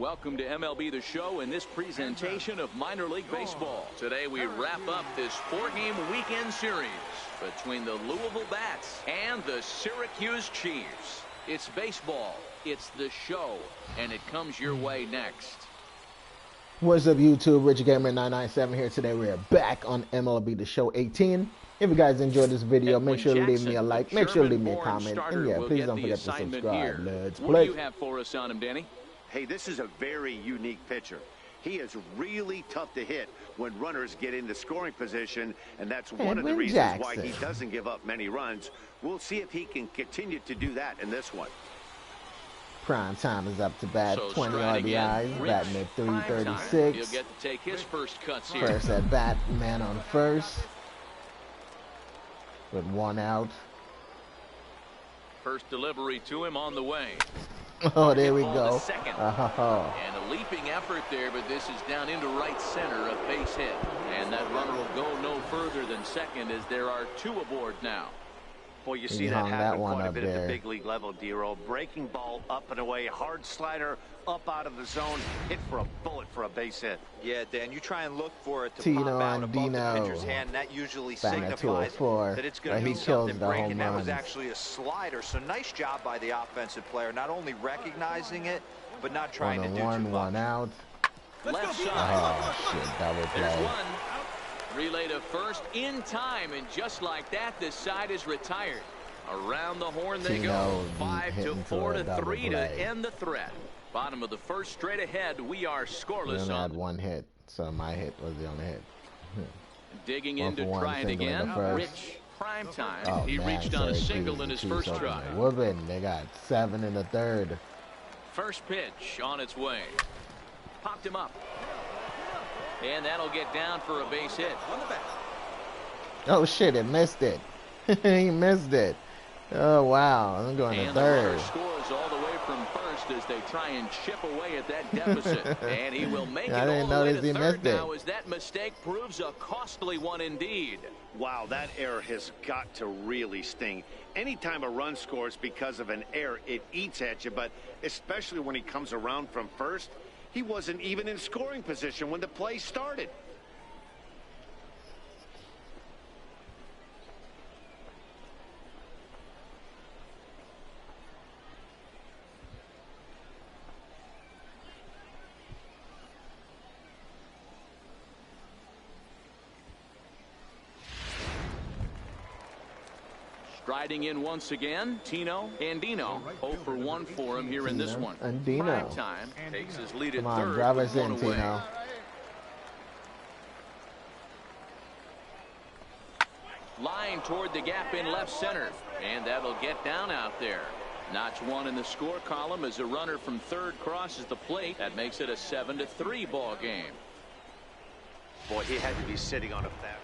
Welcome to MLB The Show and this presentation of minor league baseball. Today we wrap up this 4-game weekend series between the Louisville Bats and the Syracuse Chiefs. It's baseball, it's the show, and it comes your way next. What's up, YouTube? Richard Gamer 997 here. Today we are back on MLB The Show 18. If you guys enjoyed this video, make sure to leave me a like, make sure to leave me a comment, and yeah, please don't forget to subscribe. Let's play. What do you have for us on him, Danny? Hey, this is a very unique pitcher. He is really tough to hit when runners get into scoring position, and that's one of the reasons why he doesn't give up many runs. We'll see if he can continue to do that in this one. Prime time is up to bat, 20 RBIs, batting at 336. He'll get to take his first cuts here. First at bat, man on first, with 1 out. First delivery to him on the way. Oh, there we go. And a leaping effort there, but this is down into right center, a base hit. And that runner will go no further than second as there are 2 aboard now. Boy, you see that happen quite a bit at the big league level, D-Roll. Breaking ball up and away, hard slider up out of the zone, hit for a bullet for a base hit. Yeah, Dan, you try and look for it to Tino pop out above Andino, the pitcher's hand. That usually signifies that it's going to be something breaking. That was runs. actually a slider, so nice job by the offensive player, not only recognizing it, but not trying to do too much. 1 out. Left side. Oh, shit, double play. There's one. Relay to first in time, and just like that, this side is retired. Around the horn they go. 5-4 to 3 to end the threat. Bottom of the first, straight ahead. We are scoreless. We only had 1 hit, so my hit was the only hit. Digging in to try it again. Rich, prime time. Oh, he reached on a single in his first try. Whooping. They got 7 in the 3rd. First pitch on its way. Popped him up. And that'll get down for a base hit. Oh shit, it missed it. He missed it. Oh wow, I'm going to 3rd. And the runner scores all the way from first as they try and chip away at that deficit. And he will make it all the way to 3rd now as that mistake proves a costly one indeed. Wow, that error has got to really sting. Anytime a run scores because of an error, it eats at you, but especially when he comes around from first. He wasn't even in scoring position when the play started. Striding in once again, Tino Andino. 0 for 1 for him here in this one. Andino. Prime time takes his lead at 3rd. Come on, drive us in, Tino. Line toward the gap in left center. And that'll get down out there. Notch 1 in the score column as a runner from 3rd crosses the plate. That makes it a 7-3 ball game. Boy, he had to be sitting on a fat.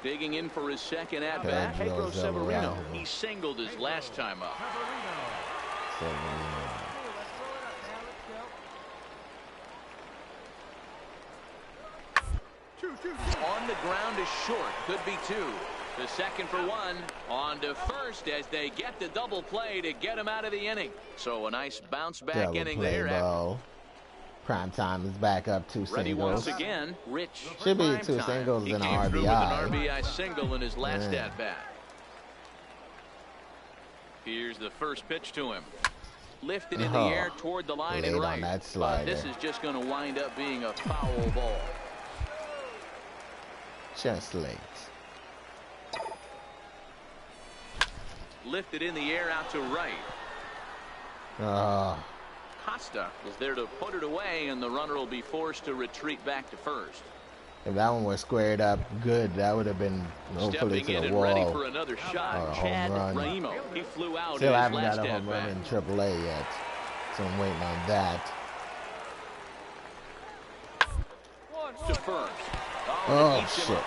Digging in for his second at-bat, Pedro Severino. He singled his last time up. On the ground is short. Could be 2. The second for 1. On to first as they get the double play to get him out of the inning. So a nice bounce-back inning there. Prime time is back up 2 Ready singles. once again. Rich. Should be 2 singles and an RBI. With an RBI single in his last at bat. Here's the first pitch to him. Lifted in the air toward the line and right. But this is just going to wind up being a foul ball. Just late. Lifted in the air out to right. Costa is there to put it away, and the runner will be forced to retreat back to first. If that one was squared up good, that would have been hopefully to the wall. Ready for another shot. Chad Raimo. He flew out. Still haven't got a home run in AAA yet, so I'm waiting on that. To first. Oh shit.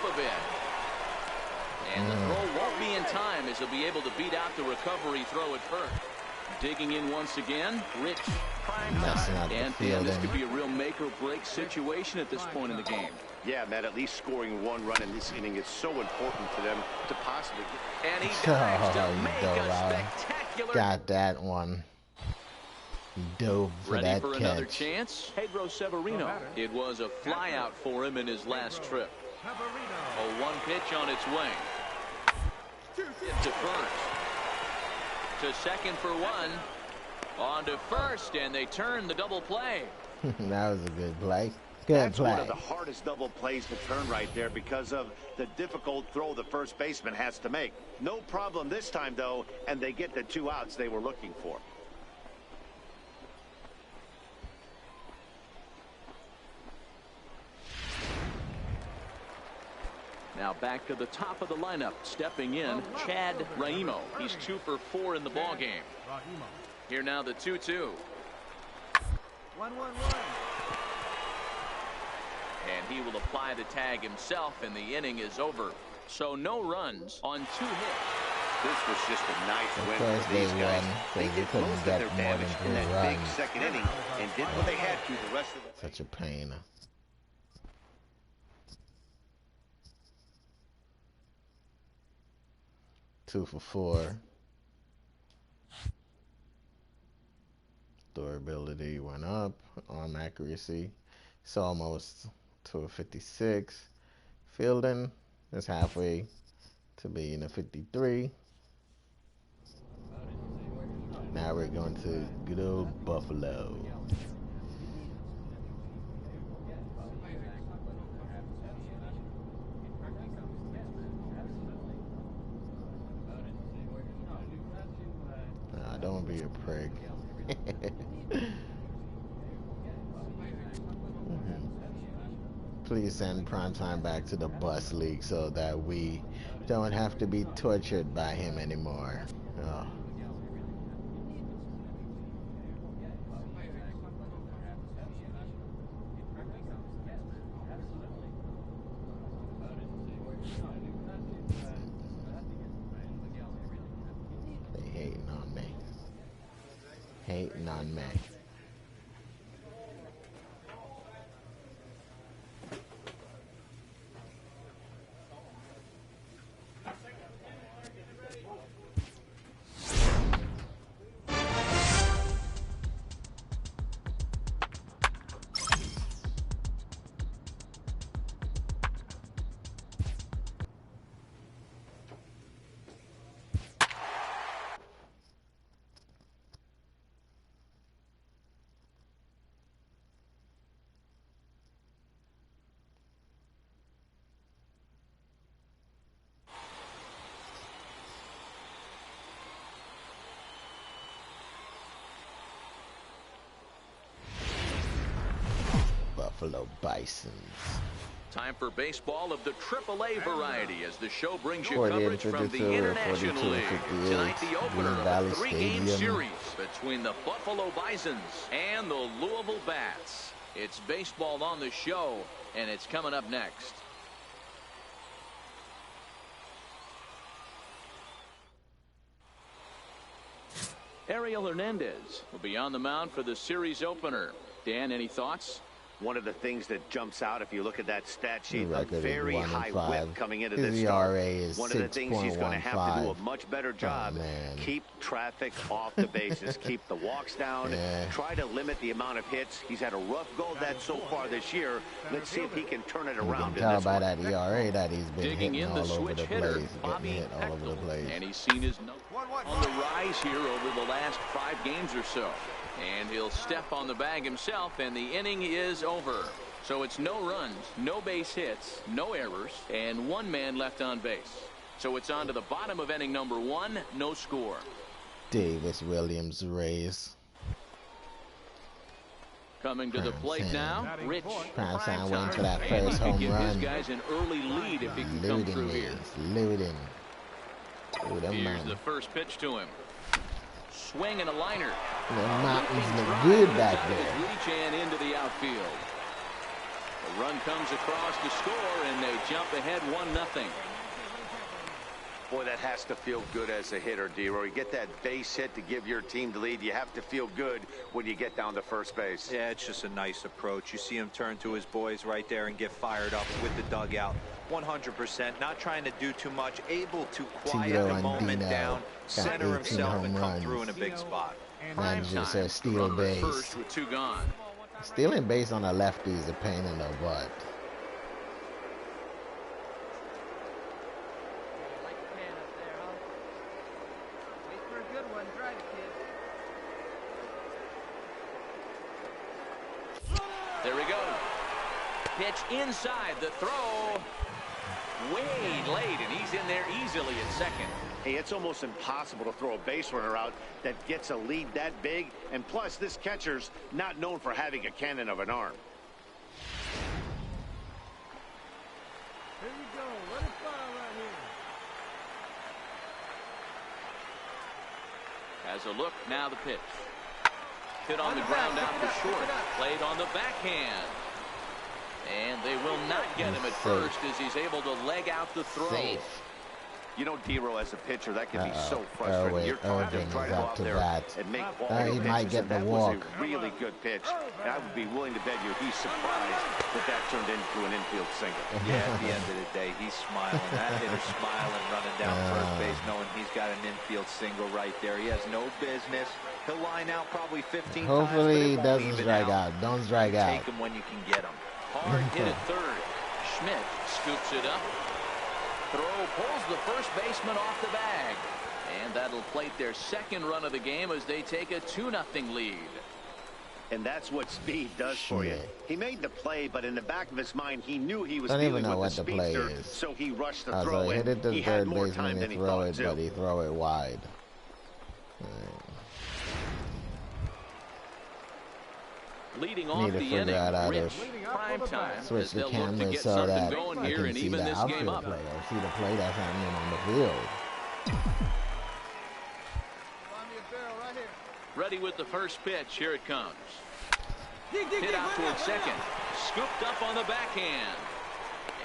And the throw won't be in time as he'll be able to beat out the recovery throw at first. Digging in once again, Rich. Prime time. And this could be a real make-or-break situation at this point in the game. Yeah, Matt, at least scoring 1 run in this inning is so important to them to possibly get. And he dives to make a spectacular. Got that one. Dove for Ready that for catch. Another chance. Pedro Severino. It was a flyout for him in his last trip. A one pitch on its way. To first. To second for one. On to first, and they turn the double play. That was a good play. Good That's play. One of the hardest double plays to turn right there because of the difficult throw the first baseman has to make. No problem this time, though, and they get the 2 outs they were looking for. Now back to the top of the lineup. Stepping in, Chad Raimo. He's 2 for 4 in the ballgame. Here now the 2-2. 1-1-1. And he will apply the tag himself, and the inning is over. So no runs on 2 hits. This was just a nice win for these guys. They did most of their damage in that big second inning and did what they had to the rest of the... Such a pain. Two for 4. Durability went up. Arm accuracy. It's almost to a 56. Fielding is halfway to being a 53. Now we're going to good old Buffalo. Nah, don't be a prick. Please send Primetime back to the bus league so that we don't have to be tortured by him anymore. Oh. They hating on me. Hating on me. Buffalo Bisons. Time for baseball of the AAA variety as the show brings you coverage from the International League. Tonight the opener of a 3-game series between the Buffalo Bisons and the Louisville Bats. It's baseball on the show, and it's coming up next. Ariel Hernandez will be on the mound for the series opener. Dan, any thoughts? One of the things that jumps out if you look at that stat sheet, a very high whip coming into this start. One of the things he's going to have to do a much better job, keep traffic off the bases, keep the walks down, try to limit the amount of hits. He's had a rough go of that so far this year. Let's see if he can turn it around. You can tell by that ERA that he's been hitting all over the place, getting hit all over the place. And he's seen his on the rise here over the last 5 games or so. And he'll step on the bag himself, and the inning is over. So it's no runs, no base hits, no errors, and 1 man left on base. So it's on to the bottom of inning number 1, no score. Davis Williams Rays. Coming to the plate now, Rich Primetime waiting for that first home run. His guys an early lead if he can come through here. Looting. Here's the first pitch to him. Swing and a liner. The mountains look good back there. Reach and into the outfield. The run comes across to score, and they jump ahead 1-0. Boy, that has to feel good as a hitter, D-Roy. You get that base hit to give your team the lead. You have to feel good when you get down to first base. Yeah, it's just a nice approach. You see him turn to his boys right there and get fired up with the dugout. 100%, not trying to do too much, able to quiet the moment down, center himself, and come through in a big spot. Man just said steal base. First with 2 gone. Stealing base on a lefty is a pain in the butt. There we go. Pitch inside, the throw. Way late, and he's in there easily at second. Hey, it's almost impossible to throw a base runner out that gets a lead that big. And plus, this catcher's not known for having a cannon of an arm. Here you go. Let it fire right here. As a look, now the pitch. Hit on the ground out to short. Played on the backhand. And they will not get him at first as he's able to leg out the throw. Safe. You know, Dero, as a pitcher, that can be so frustrating. You're trying to try to go out there and make quality he might get the walk. That was a really good pitch. And I would be willing to bet you he's surprised that turned into an infield single. Yeah, at the end of the day, he's smiling. That hitter's smiling, running down first base, knowing he's got an infield single right there. He has no business. He'll line out probably 15 Hopefully times. Hopefully he doesn't strike out. Don't strike out. Take him when you can get him. Hard hit at third. Schmidt scoops it up. Throw pulls the first baseman off the bag. And that'll plate their second run of the game as they take a 2-0 lead. And that's what speed does for you. He made the play, but in the back of his mind, he knew he was Don't dealing even know with what the the play speedster, is. so he rushed the throw. So he hit it to he third had more baseman time and than he throw thought it, to. but he throw it wide. Leading off the inning, Rich, prime time. Switch the They'll look to camera get so something that going I here can and see even the this game outfield up. player. See the play that's happening on the field. Ready with the first pitch. Here it comes. Hit out towards second. Scooped up on the backhand.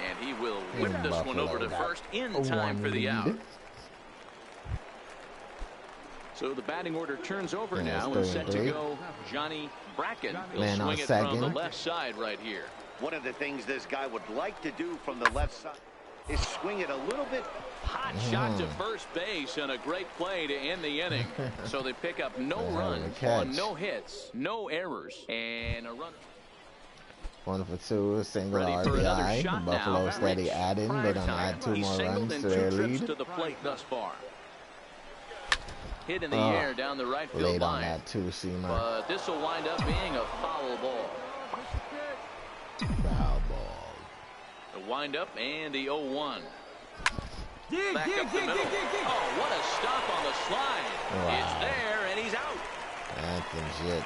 And he will whip this one over to first in time for the out. So the batting order turns over now and set to go Johnny Bracken. He'll swing it from the left side right here. One of the things this guy would like to do from the left side is swing it a little bit. Hot shot to first base and a great play to end the inning. So they pick up no runs on no hits, no errors, and a run. 1 for 2, single RBI. Buffalo steady adding. They don't add 2 more runs to their lead. To the plate thus far. Hit in the air down the right field late line. on that two-seamer. But this will wind up being a foul ball. Foul ball. The wind-up and the 0-1. Back up the middle. Oh, what a stop on the slide. Wow. It's there, and he's out. That's legit.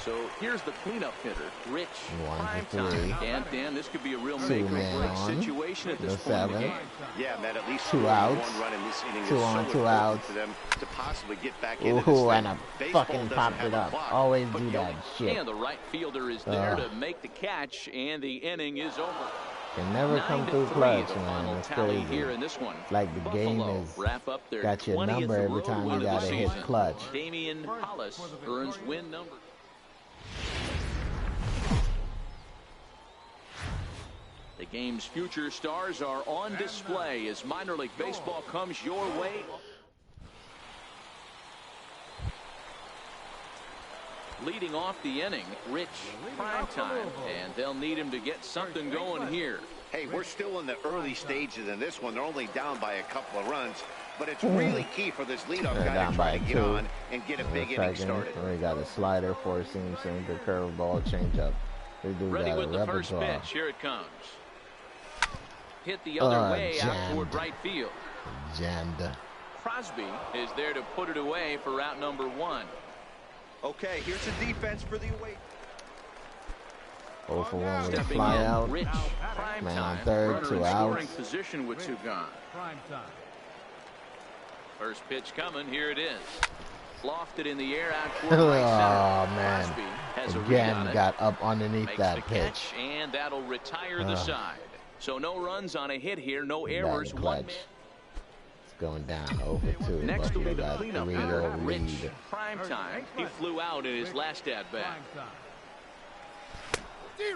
So here's the cleanup hitter, Rich. 1 for 3. And Dan, this could be a real make-or-break situation at this point in the game. Yeah, Matt, at least 2 outs. 1 run in this inning 2 is on, so 2 outs. for them to possibly get back into this Ooh, thing. and Baseball fucking doesn't popped have it a up. clock, Always but do you that shit. And the right fielder is there to make the catch, and the inning is over. Can never come through 9-3 clutch, the man. final It's tally crazy. here in this one. Like the game Buffalo is wrap up their got your 20th number every road time win you of the gotta hit season. clutch. Damian Hollis earns win number. The game's future stars are on display as minor league baseball comes your way. Leading off the inning, Rich, prime time, and they'll need him to get something going here. Hey, we're still in the early stages in this one. They're only down by a couple of runs, but it's really key for this leadoff guy to try to get on and get a big inning started. We got a slider, 4-seam sinker, curveball, changeup. They do Ready got with a the first repertoire. pitch. Here it comes. Hit the other way out toward right field. Jammed. Crosby is there to put it away for route number 1. Okay, here's the defense for the away. 0 for 1 with a Stepping fly in, out. Rich, prime Man time. on third, Runner 2 in scoring outs. position with 2 gone. Prime time. First pitch coming. Here it is. Lofted in the air out toward Oh, right center. man. Crosby has a read on Again, it. got up underneath Makes that the pitch. catch, and that'll retire the side. So no runs on a hit here, no errors. Batting 1 clutch. man. It's going down 0 for 2. Next will be the Buffalo got cleanup 3-0 hitter, Rich. lead. Prime time. He flew out in his last at bat. Prime time.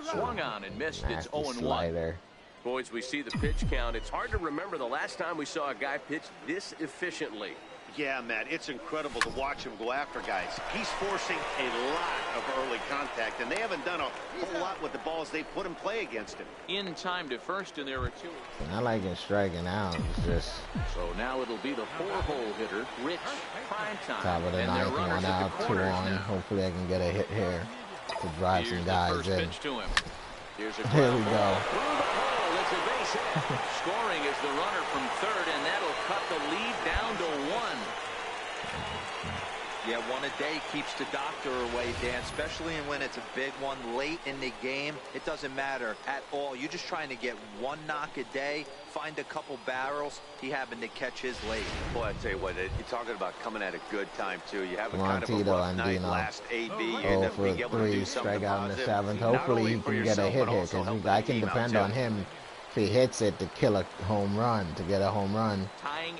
Swung on and missed. It's Nasty 0-1. slider. Boys, we see the pitch count. It's hard to remember the last time we saw a guy pitch this efficiently. Yeah, Matt, it's incredible to watch him go after guys. He's forcing a lot of early contact, and they haven't done a whole lot with the balls they put in play against him. In time to first, and there are two. I like him striking out. It's just. So now it'll be the 4-hole hitter, Rich Primetime. Top of the ninth, 1 out, 2 on. Hopefully I can get a hit here to drive some guys in. Here we go. It's a base hit. Scoring is the runner from third, and that'll cut the lead down to 1. Yeah, 1 a day keeps the doctor away, Dan, especially when it's a big one late in the game. It doesn't matter at all. You're just trying to get 1 knock a day, find a couple barrels. He happened to catch his late. Boy, I tell you what, you're talking about coming at a good time, too. You have a kind of a rough night last AB. Oh, for 3, strike out in the 7th. Hopefully he can get a hit here, because I can depend on him. If he hits it to kill a home run, to get a home run.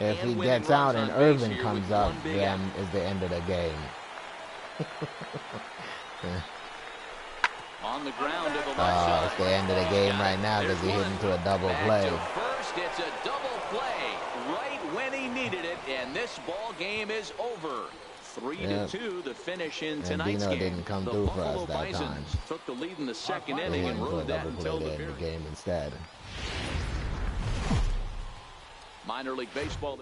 If he gets out and Irvin comes up, then is the end of the game. On the ground to the left side. It's the end of the game right now because he hit into a double play. First, it's a double play right when he needed it, and this ball game is over. 3-2, the finish in tonight's game. Dino didn't come through for us that time. Took the lead in the second inning and rode that until the game instead. Minor League Baseball.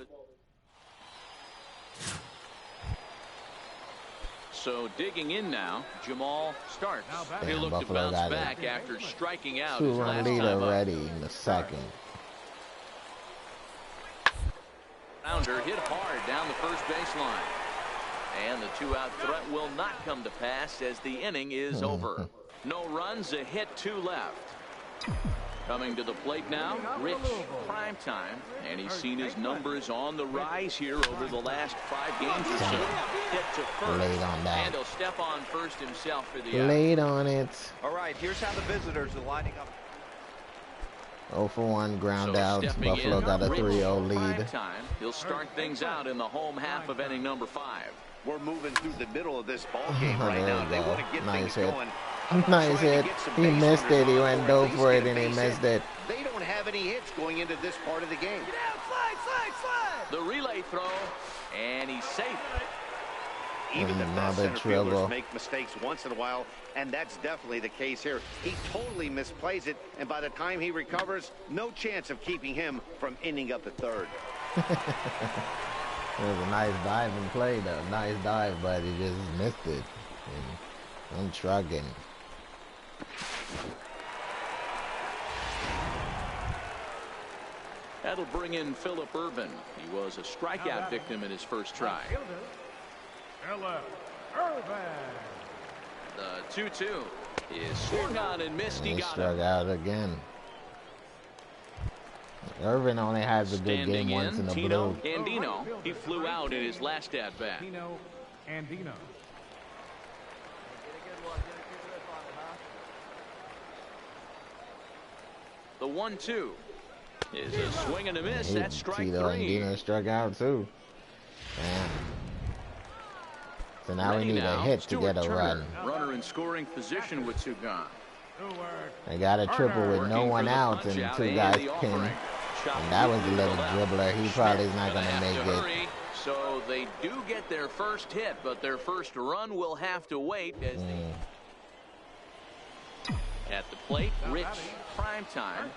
So digging in now, Jamal starts. He'll look to bounce back after striking out his last time up. 2-run lead already in the second. Rounder hit hard down the first baseline. And the 2-out threat will not come to pass as the inning is over. No runs, a hit, 2 left. Coming to the plate now, Rich Primetime, and he's seen his numbers on the rise here over the last 5 games or so. Hit to first, late on that. And he'll step on first himself for the out. Late on it. All right, here's how the visitors are lining up. 0 for 1 ground out. Buffalo got a 3-0 lead. He'll start things out in the home half of inning number 5. We're moving through the middle of this ball game right now. They want to get nice things hit. going. Nice hit. He missed it. He went dove for it and he missed it. They don't have any hits going into this part of the game. The relay throw, and he's safe. Even the best center fielders make mistakes once in a while, and that's definitely the case here. He totally misplays it, and by the time he recovers, no chance of keeping him from ending up at third. It was a nice dive and play, though. Nice dive, but he just missed it. And I'm shrugging. That'll bring in Phillip Ervin. He was a strikeout victim in his first try. The 2-2 is swung on and missed. He struck out again. Irvin only has a good game once in the blue. Andino, he flew out in his last at-bat. Andino. The 1-2 is a swing and a miss. That's strike 3. Andino struck out too. Damn. So now we need a hit to get a run. Runner in scoring position with 2 gone. They got a triple with no one out and 2 guys pinned. And that was a little dribbler. He probably is not going to make it. So they do get their first hit, but their first run will have to wait as they... At the plate, Rich Primetime.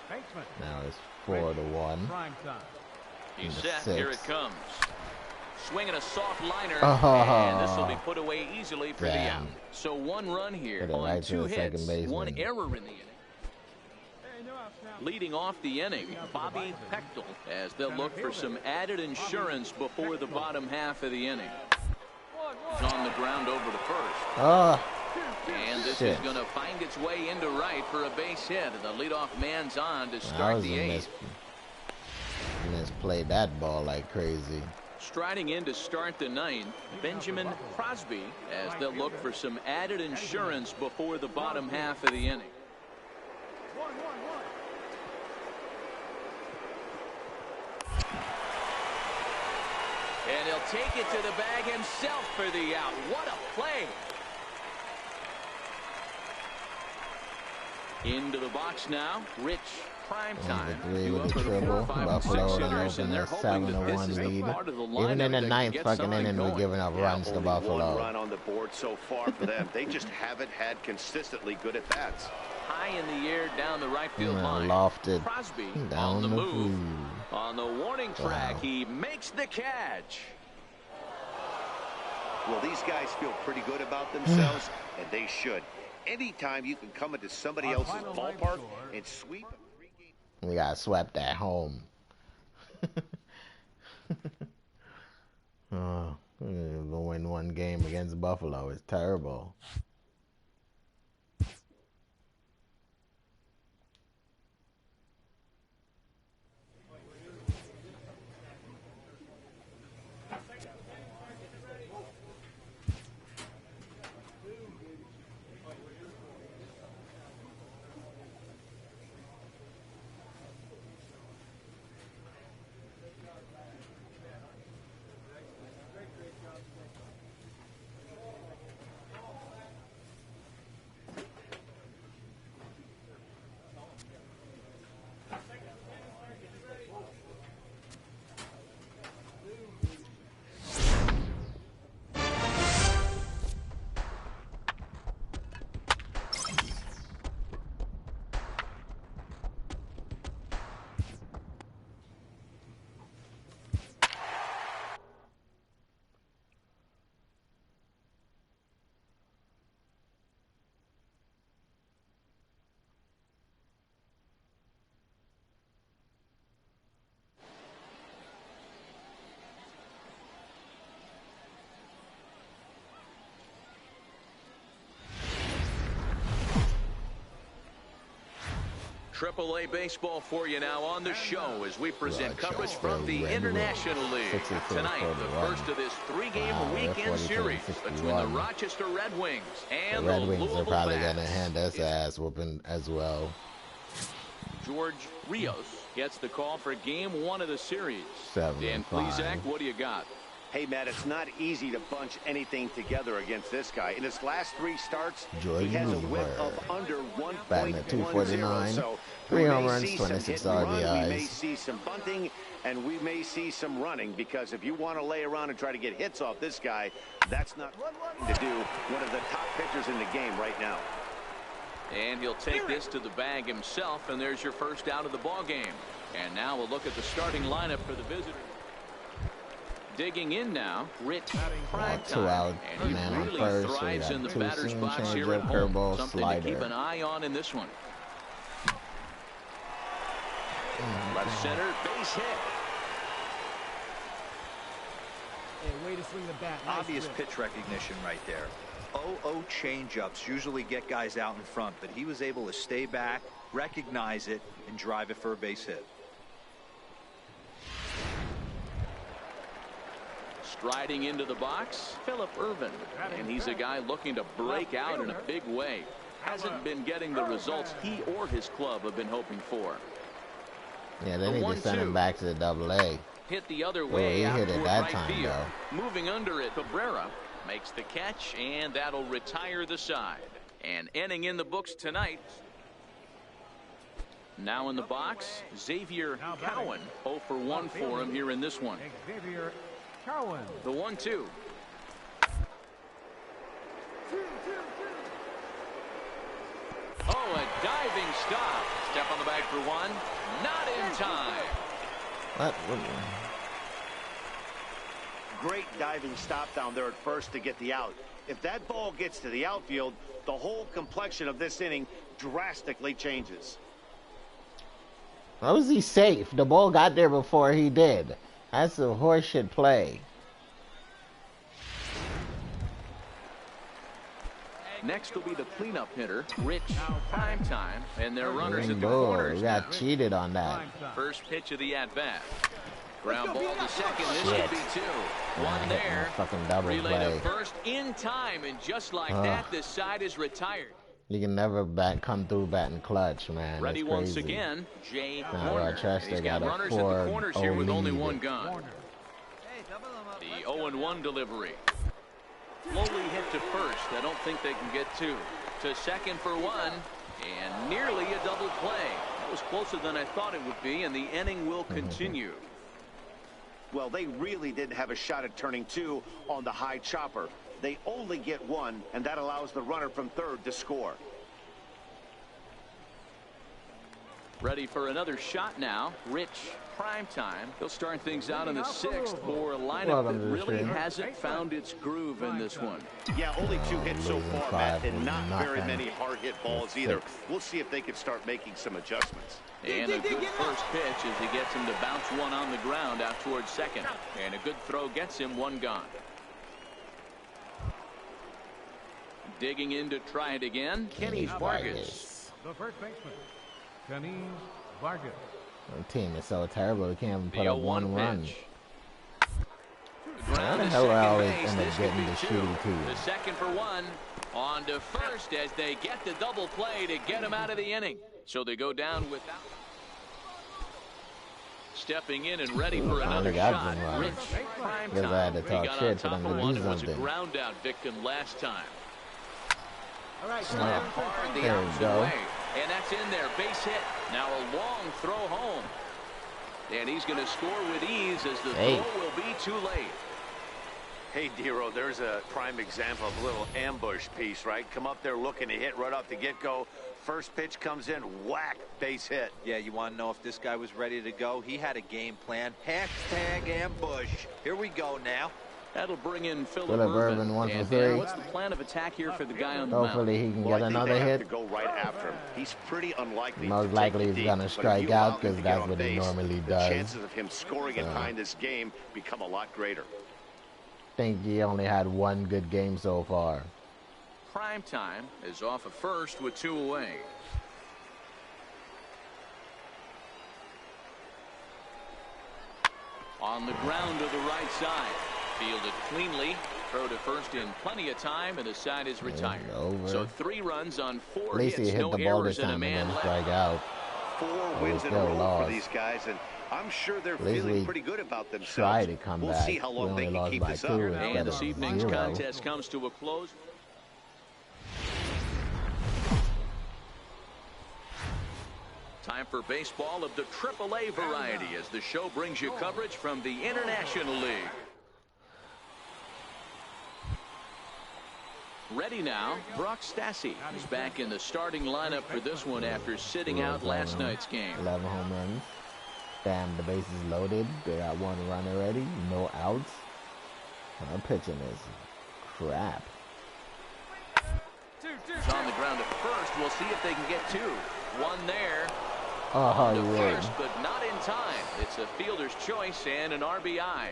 Now it's 4-1. He's set. Here it comes. Swinging a soft liner, and this will be put away easily for the out. So 1 run here on right 2 hits, 1 error in the inning. Leading off the inning, Bobby Pechtel, as they'll look for some added insurance before the bottom half of the inning. On the ground over to first. And this is going to find its way into right for a base hit. The leadoff man's on to start the 8th. Misplayed that ball like crazy. Striding in to start the 9th, Benjamin Crosby, as they'll look for some added insurance before the bottom half of the inning. And he'll take it to the bag himself for the out. What a play. Into the box now, Rich. Prime time. With the triple. Buffalo and open their 7-1 lead. Even in the ninth fucking inning, we're giving up runs to Buffalo. One run on the board so far for them. They just haven't had consistently good at bats. High in the air down the right field line. Lofted Crosby down on the move. On the warning track, he makes the catch. Well, these guys feel pretty good about themselves, and they should. Anytime you can come into somebody else's ballpark and sweep. We got swept at home. Oh, to win one game against Buffalo is terrible. AAA baseball for you now on the show as we present coverage from the International League. Tonight, the first of this three-game weekend series between the Rochester Red Wings and the Louisville Bats. The Red Wings are probably going to hand us ass whooping as well. George Rios gets the call for game one of the series. Dan 7-5. Plesac, what do you got? Hey, Matt, it's not easy to bunch anything together against this guy. In his last three starts, he has a whip of under 1.10. So 3 home runs, 26 RBIs. We may see some bunting, and we may see some running, because if you want to lay around and try to get hits off this guy, that's not to do one of the top pitchers in the game right now. And he'll take this to the bag himself, and there's your first out of the ball game. And now we'll look at the starting lineup for the visitors. Digging in now, Rich Primetime. 2 out, and he man really on first. thrives in the batter's box here at changeup, home. curveball, Something slider. to keep an eye on in this one. Left center, base hit. Hey, way to swing the bat. Nice Obvious grip. pitch recognition right there. 0-0 changeups usually get guys out in front, but he was able to stay back, recognize it, and drive it for a base hit. Striding into the box, Phillip Ervin. And he's a guy looking to break out in a big way. Hasn't been getting the results he or his club have been hoping for. Yeah, they need to send him back to the Double-A. Hit the other way. He out hit it toward that right time, field. though. Moving under it, Cabrera makes the catch, and that'll retire the side. And ending in the books tonight. Now in the box, Xavier Cowan. 0 for 1 for him here in this one. Xavier Cowan. The 1-2. Oh, a diving stop. Step on the bag for one. Not in time. What? Great diving stop down there at first to get the out. If that ball gets to the outfield, the whole complexion of this inning drastically changes. How was he safe? The ball got there before he did. That's a horseshit play. Next will be the cleanup hitter, Rich Primetime, and their runners at the corners. We got cheated on that. First pitch of the at-bat. Ground ball to second. This should be 2. One there. Fucking double Relay play. to first in time, and just like that, this side is retired. You can never come through batting clutch, man. Ready That's once crazy. again, Jay Now Warner. Rochester He's got got a runners at the corners here with 4-0 only lead. one gun. The 0-1 delivery. Slowly hit to first. I don't think they can get 2. To second for 1. And nearly a double play. That was closer than I thought it would be, and the inning will continue. Well, they really didn't have a shot at turning two on the high chopper. They only get one, and that allows the runner from third to score. Ready for another shot now. Rich, prime time. He'll start things out in the sixth for a lineup that really hasn't found its groove in this one. Yeah, only 2 hits so far, Matt, and not very many hard hit balls either. We'll see if they can start making some adjustments. And a good first pitch as he gets him to bounce one on the ground out towards second. And a good throw gets him one gone. Digging in to try it again, Kenny Vargas. The first baseman, Kenny Vargas. The team is so terrible, we can't even put up one run. How the hell are I always end up getting the shooting too? The second for one. On to first as they get the double play to get him out of the inning. So they go down without. Stepping in and ready for another shot. Rich, prime time. I had to talk shit for them to do something. It was a ground out victim last time. All right, there we go. And that's in there, base hit. Now a long throw home. And he's going to score with ease as the throw will be too late. Hey, Dero, there's a prime example of a little ambush piece, right? Come up there looking to hit right off the get-go. First pitch comes in, whack, base hit. Yeah, you want to know if this guy was ready to go? He had a game plan. Hashtag ambush. Here we go now. That'll bring in Philip Irvin. 1 for 3. What's the plan of attack here for the guy on the mound? Hopefully he can get another hit. To go right after him. He's pretty unlikely. Most likely he's going to strike out because that's what he normally does. The chances of him scoring and tying this game become a lot greater. I think he only had 1 good game so far. Prime time is off of first with 2 away. On the ground to the right side. Fielded cleanly. Throw to first in plenty of time, and the side is retired. So 3 runs on 4 hits. At least he hit the ball this time and then strike out. 4 wins in a row for these guys, and I'm sure they're feeling pretty good about themselves. Try to come back. We'll see how long they can keep this up. And this evening's contest comes to a close. Time for baseball of the AAA variety as the show brings you coverage from the International League. Ready now, Brock Stassi is back in the starting lineup for this one after sitting out last night's game. 11 home runs. Damn, the base is loaded. They got 1 run already. No outs. Our pitching is crap. It's on the ground at first. We'll see if they can get 2. 1 there. Oh, to first, but not in time. It's a fielder's choice and an RBI.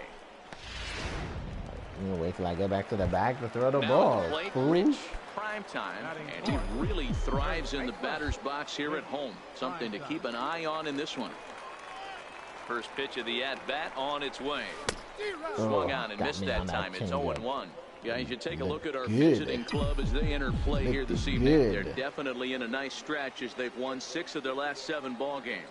I'm gonna wait till I get back to the bag to throw the ball. Rich, prime time, and he really thrives in the batter's box here at home. Something to keep an eye on in this one. First pitch of the at-bat on its way. Swung on and missed that time. It's 0-1. Guys, you take a look at our visiting club as they enter play here this evening. They're definitely in a nice stretch as they've won 6 of their last 7 ball games.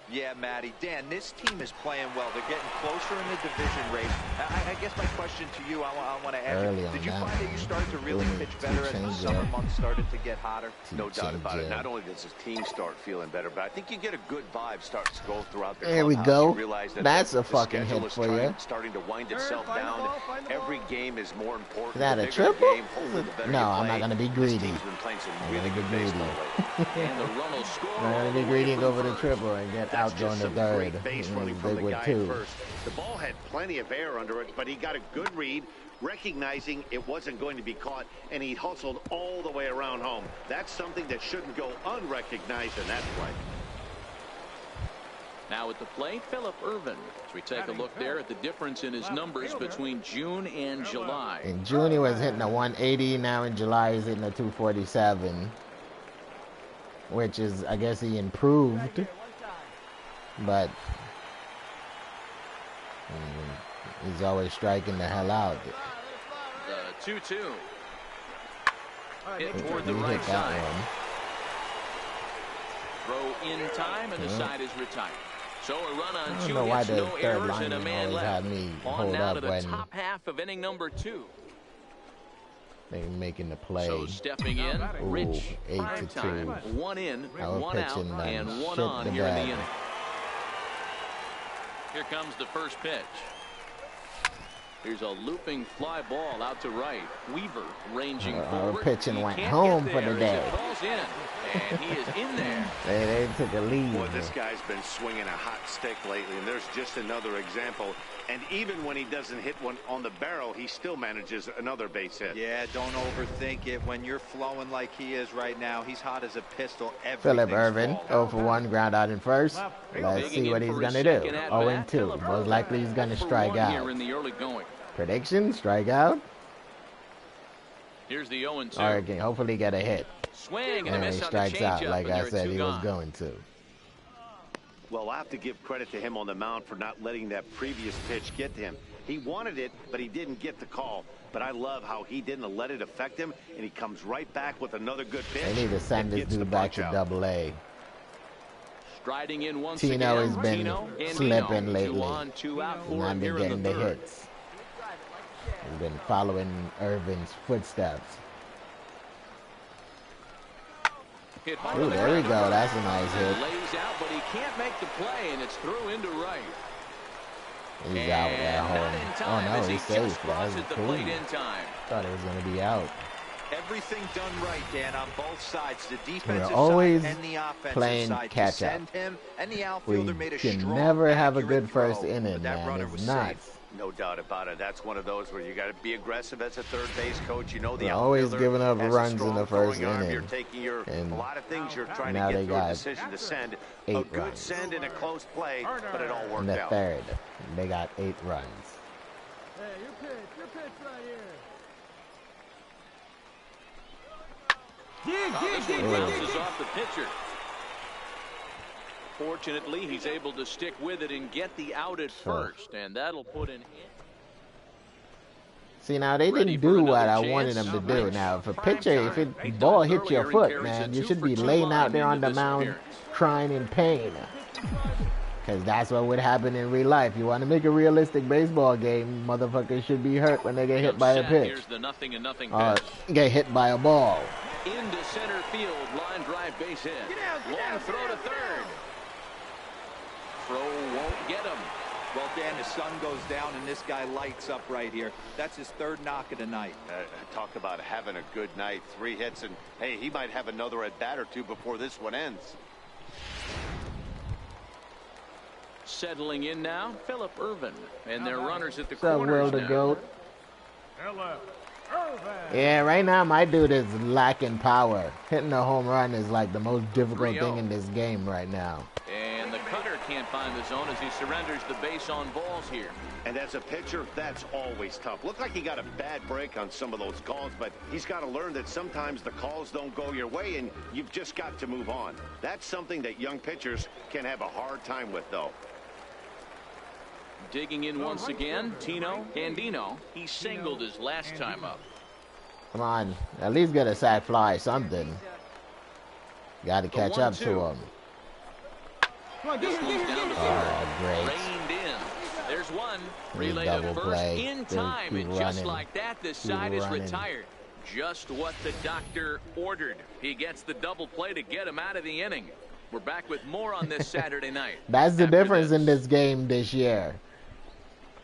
Yeah, Matty. Dan, this team is playing well. They're getting closer in the division race. I guess my question to you, I want to ask you, did you find that you started to really pitch better as the summer months started to get hotter? No doubt about it. Not only does the team start feeling better, but I think you get a good vibe starts to go throughout the There we go. That's a fucking hit for you. Starting to wind itself down. Every game is more important. Is that a triple? No, I'm not going to be greedy. I'm going to be greedy. And the run will score. I'm going to be greedy and go for the triple and get out going to third. The ball had plenty of air under it, but he got a good read, recognizing it wasn't going to be caught, and he hustled all the way around home. That's something that shouldn't go unrecognized in that play. Now at the plate, Philip Irvin. As we take a look there at the difference in his numbers between June and July. In June he was hitting a 180. Now in July he's hitting a 247. Which is, I guess he improved. But he's always striking the hell out. The 2-2. Hit toward the right side. Throw in time, and the side is retired. So a run on 2 hits, no errors, and a man left. On now to the top half of inning number 2. They making the play. So stepping in, Rich. 8-2. One in, one out, and one shit on here in the inning. Here comes the first pitch. Here's a looping fly ball out to right. Weaver ranging forward. Pitching went home for the day. Ball's in, and he is in there. They took a lead. Boy, this guy's been swinging a hot stick lately, and there's just another example. And even when he doesn't hit one on the barrel, he still manages another base hit. Yeah, don't overthink it. When you're flowing like he is right now, he's hot as a pistol. Philip Ervin, 0 for 1, ground out in first. Let's see what he's going to do. 0-2. Most likely he's going to strike out. In the early going. Prediction, strikeout. Here's the 0-2. All right, hopefully get a hit. Swing and he strikes out like I said he was going to. Well, I have to give credit to him on the mound for not letting that previous pitch get to him. He wanted it, but he didn't get the call. But I love how he didn't let it affect him, and he comes right back with another good pitch. They need to send this dude back to Double-A. Striding in once Tino again. Has been slipping lately. Not been getting the hits. He's been following Irvin's footsteps. Ooh, there we go. That's a nice hit. Lays out, but he can't make the play, and it's through into right. He's out at home. Oh no, he's safe. That was cool. Thought it was going to be out. Everything done right, Dan, on both sides. The defensive always side and the offensive playing side. catch up. We can never have a good first inning, man. It's nuts. No doubt about it. That's one of those where you got to be aggressive as a third base coach. You know the always giving up runs in the first inning. You're taking a lot of things you're trying to get through a decision to send. A good send in a close play, but it all worked out. In the third, they got 8 runs. Hey, your pitch right here. Bounces off the pitcher. Fortunately, he's able to stick with it and get the out at first, and that'll put an hit. See, now they didn't do what I wanted them to do. Now, if a pitcher, if a ball hits your foot, man, you should be laying out there on the mound crying in pain. Because that's what would happen in real life. You want to make a realistic baseball game, motherfuckers should be hurt when they get hit by a pitch. Or get hit by a ball. Into center field, line drive base hit. Long throw to third. Throw won't get him. Well, Dan, the sun goes down and this guy lights up right here. That's his third knock of the night. Talk about having a good night. 3 hits, and hey, he might have another at bat or 2 before this one ends. Settling in now, Philip Ervin, and their runners at the corners now. Goat. Yeah, right now my dude is lacking power. Hitting a home run is like the most difficult thing in this game right now. And the cutter can't find the zone as he surrenders the base on balls here. And as a pitcher, that's always tough. Looked like he got a bad break on some of those calls, but he's got to learn that sometimes the calls don't go your way, and you've just got to move on. That's something that young pitchers can have a hard time with, though. Digging in once again, Tino Andino. He singled his last time up. Come on, at least get a sac fly, something. Got to catch up to him. This one's down to third. Great. Reined in. There's one. Relay to first in time, and just like that, the side is retired. Just what the doctor ordered. He gets the double play to get him out of the inning. We're back with more on this Saturday night. That's the difference in this game this year.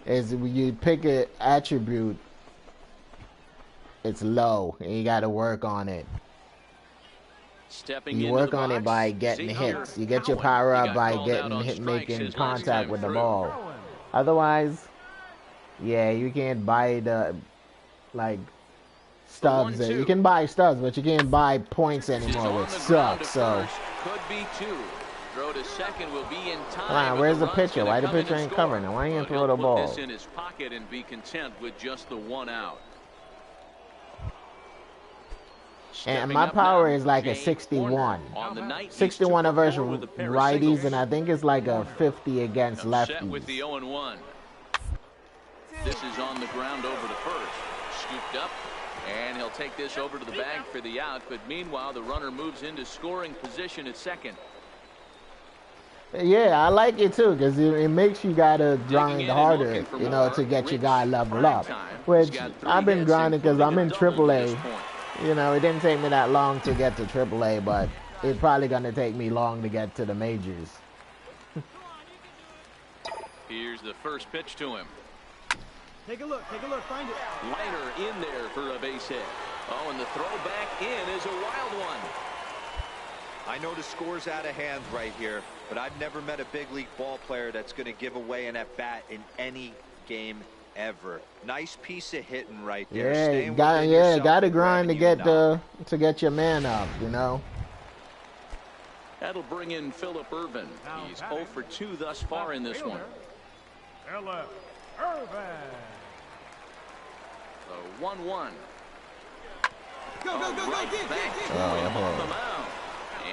Is when you pick an attribute, it's low, and you got to work on it. Stepping you work on it by getting hits. You get your power up by making contact with the ball. Otherwise, yeah, you can't buy the stubs. You can buy stubs, but you can't buy points anymore, which sucks. So. Could be 2. Throw to second will be in time. Come on, where's the pitcher? Why the pitcher ain't covering him? Why ain't throw the ball? Put this in his pocket and be content with just the 1 out. And my power is like a 61. 61 versus righties, and I think it's like a 50 against lefties. With the 0-1. This is on the ground over to first. Scooped up. And he'll take this over to the bag for the out. But meanwhile, the runner moves into scoring position at second. Yeah, I like it too, because it makes you gotta grind harder, you know, to get your guy level up. Which I've been grinding because I'm in AAA. You know, it didn't take me that long to get to AAA, but it's probably gonna take me long to get to the majors. Here's the first pitch to him. Take a look, find it. Liner in there for a base hit. Oh, and the throw back in is a wild one. I know the score's out of hand right here, but I've never met a big league ball player that's going to give away an at-bat in any game ever. Nice piece of hitting right there. Yeah, got to grind to get your man up, you know. That'll bring in Phillip Ervin. He's 0 for 2 thus far in this one. Phillip Ervin. The 1-1. Go, right back to him on the mound.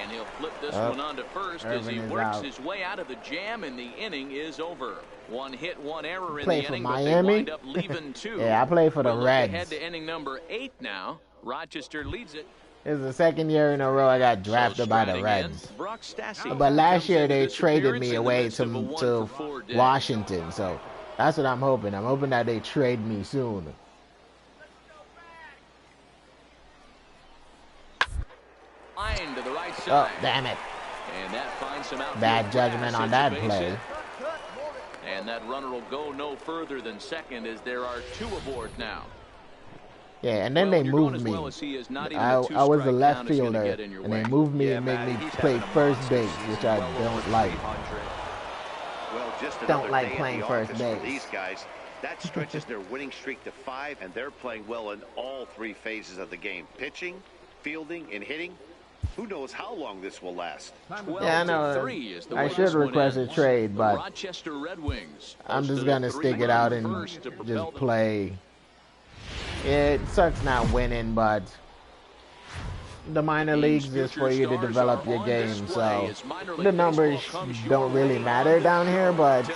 And he'll flip this one onto first as he works his way out of the jam, and the inning is over. 1 hit, 1 error in the inning, but they wind up leaving 2. Yeah, I play for the Reds. Ahead to inning number 8 now. Rochester leads it. This is the second year in a row I got drafted by the Reds. But last year they traded me away to Washington, so that's what I'm hoping. I'm hoping that they trade me soon. To the right side. Oh, damn it. And that finds him out. Bad judgment on that play. And that runner will go no further than second as there are 2 aboard now. Yeah, and then they moved me. I was a left fielder, and they moved me and made me play first base, which I don't like. Well, just don't like playing first base. These guys, that stretches their winning streak to 5, and they're playing well in all 3 phases of the game: pitching, fielding, and hitting. Who knows how long this will last? Yeah, I know. I should request a trade, but Rochester Red Wings. I'm just going to stick it out and just play. It sucks not winning, but the minor leagues is for you to develop your game, so the numbers don't really matter down here, but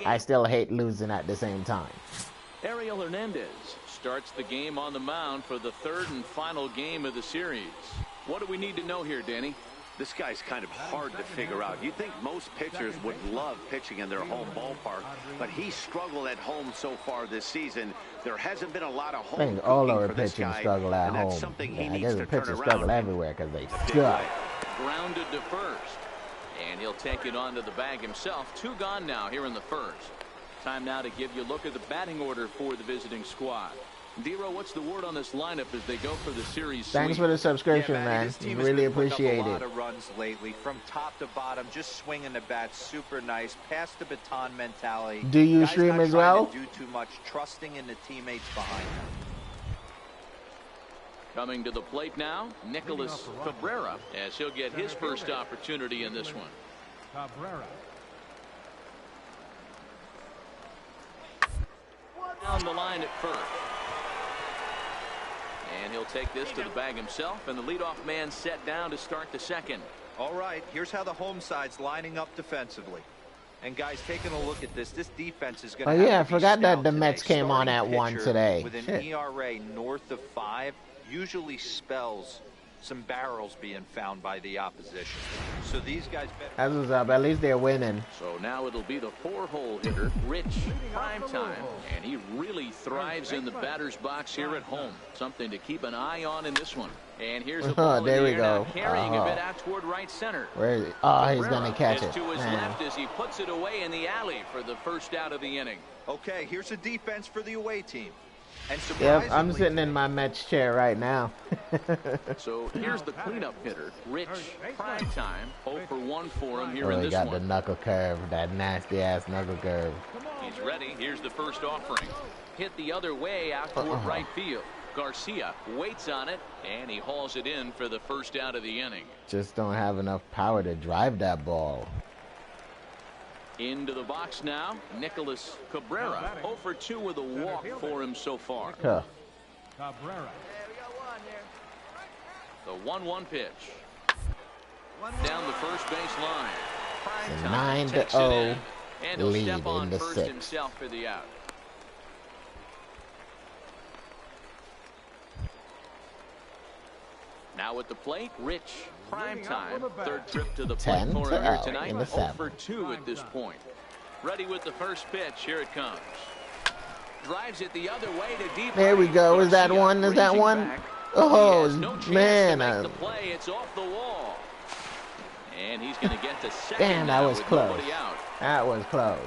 I still hate losing at the same time. Ariel Hernandez starts the game on the mound for the 3rd and final game of the series. What do we need to know here, Danny? This guy's kind of hard to figure out. You'd think most pitchers would love pitching in their home ballpark, but he's struggled at home so far this season. There hasn't been a lot of home. I think all our pitching struggle at home. I guess the pitchers struggle everywhere because they suck. Grounded to first, and he'll take it onto the bag himself. 2 gone now here in the 1st. Time now to give you a look at the batting order for the visiting squad. Dero, what's the word on this lineup as they go for the series? Thanks for the subscription, man. Really appreciate it. A lot of runs lately, from top to bottom, just swinging the bat, super nice. Pass the baton mentality. Do you stream as well? Do too much, trusting in the teammates behind them. Coming to the plate now, Nicholas Cabrera, as he'll get his first opportunity in this one. Cabrera. Down the line at first. And he'll take this to the bag himself, and the leadoff man set down to start the 2nd. All right, here's how the home side's lining up defensively. And guys, taking a look at this defense is going to I forgot that the Mets came on at 1 today. With an ERA north of 5 usually spells some barrels being found by the opposition. So these guys better. That's what's up. At least they're winning. So now it'll be the 4-hole hitter, Rich Primetime, and he really thrives in the batter's box here at home. Something to keep an eye on in this one. And here's a ball there we go. Now, carrying a bit out toward right center. Where is he? Oh, he's gonna catch it. To his left as he puts it away in the alley for the first out of the inning. Okay, here's the defense for the away team. Yep, I'm sitting in my Mets chair right now. So here's the cleanup hitter, Rich Primetime. 0 for 1 for him here in this one. He got the knuckle curve, that nasty-ass knuckle curve. He's ready. Here's the first offering. Hit the other way out toward right field. Garcia waits on it, and he hauls it in for the first out of the inning. Just don't have enough power to drive that ball. Into the box now, Nicholas Cabrera. 0 for 2 with a walk for him so far. Cabrera. The 1-1 pitch. Down the first base line. 9-0 and he'll lead step on in the first 6th. himself for the out. Now at the plate, Rich. Prime time. Third trip to the plate for him here tonight. 0 for 2 at this point. Ready with the first pitch. Here it comes. Drives it the other way to deep. There we go. Is that one? Is that one? Oh, man. The play. It's off the wall. And he's going to get to second. Damn, that was close. That was close.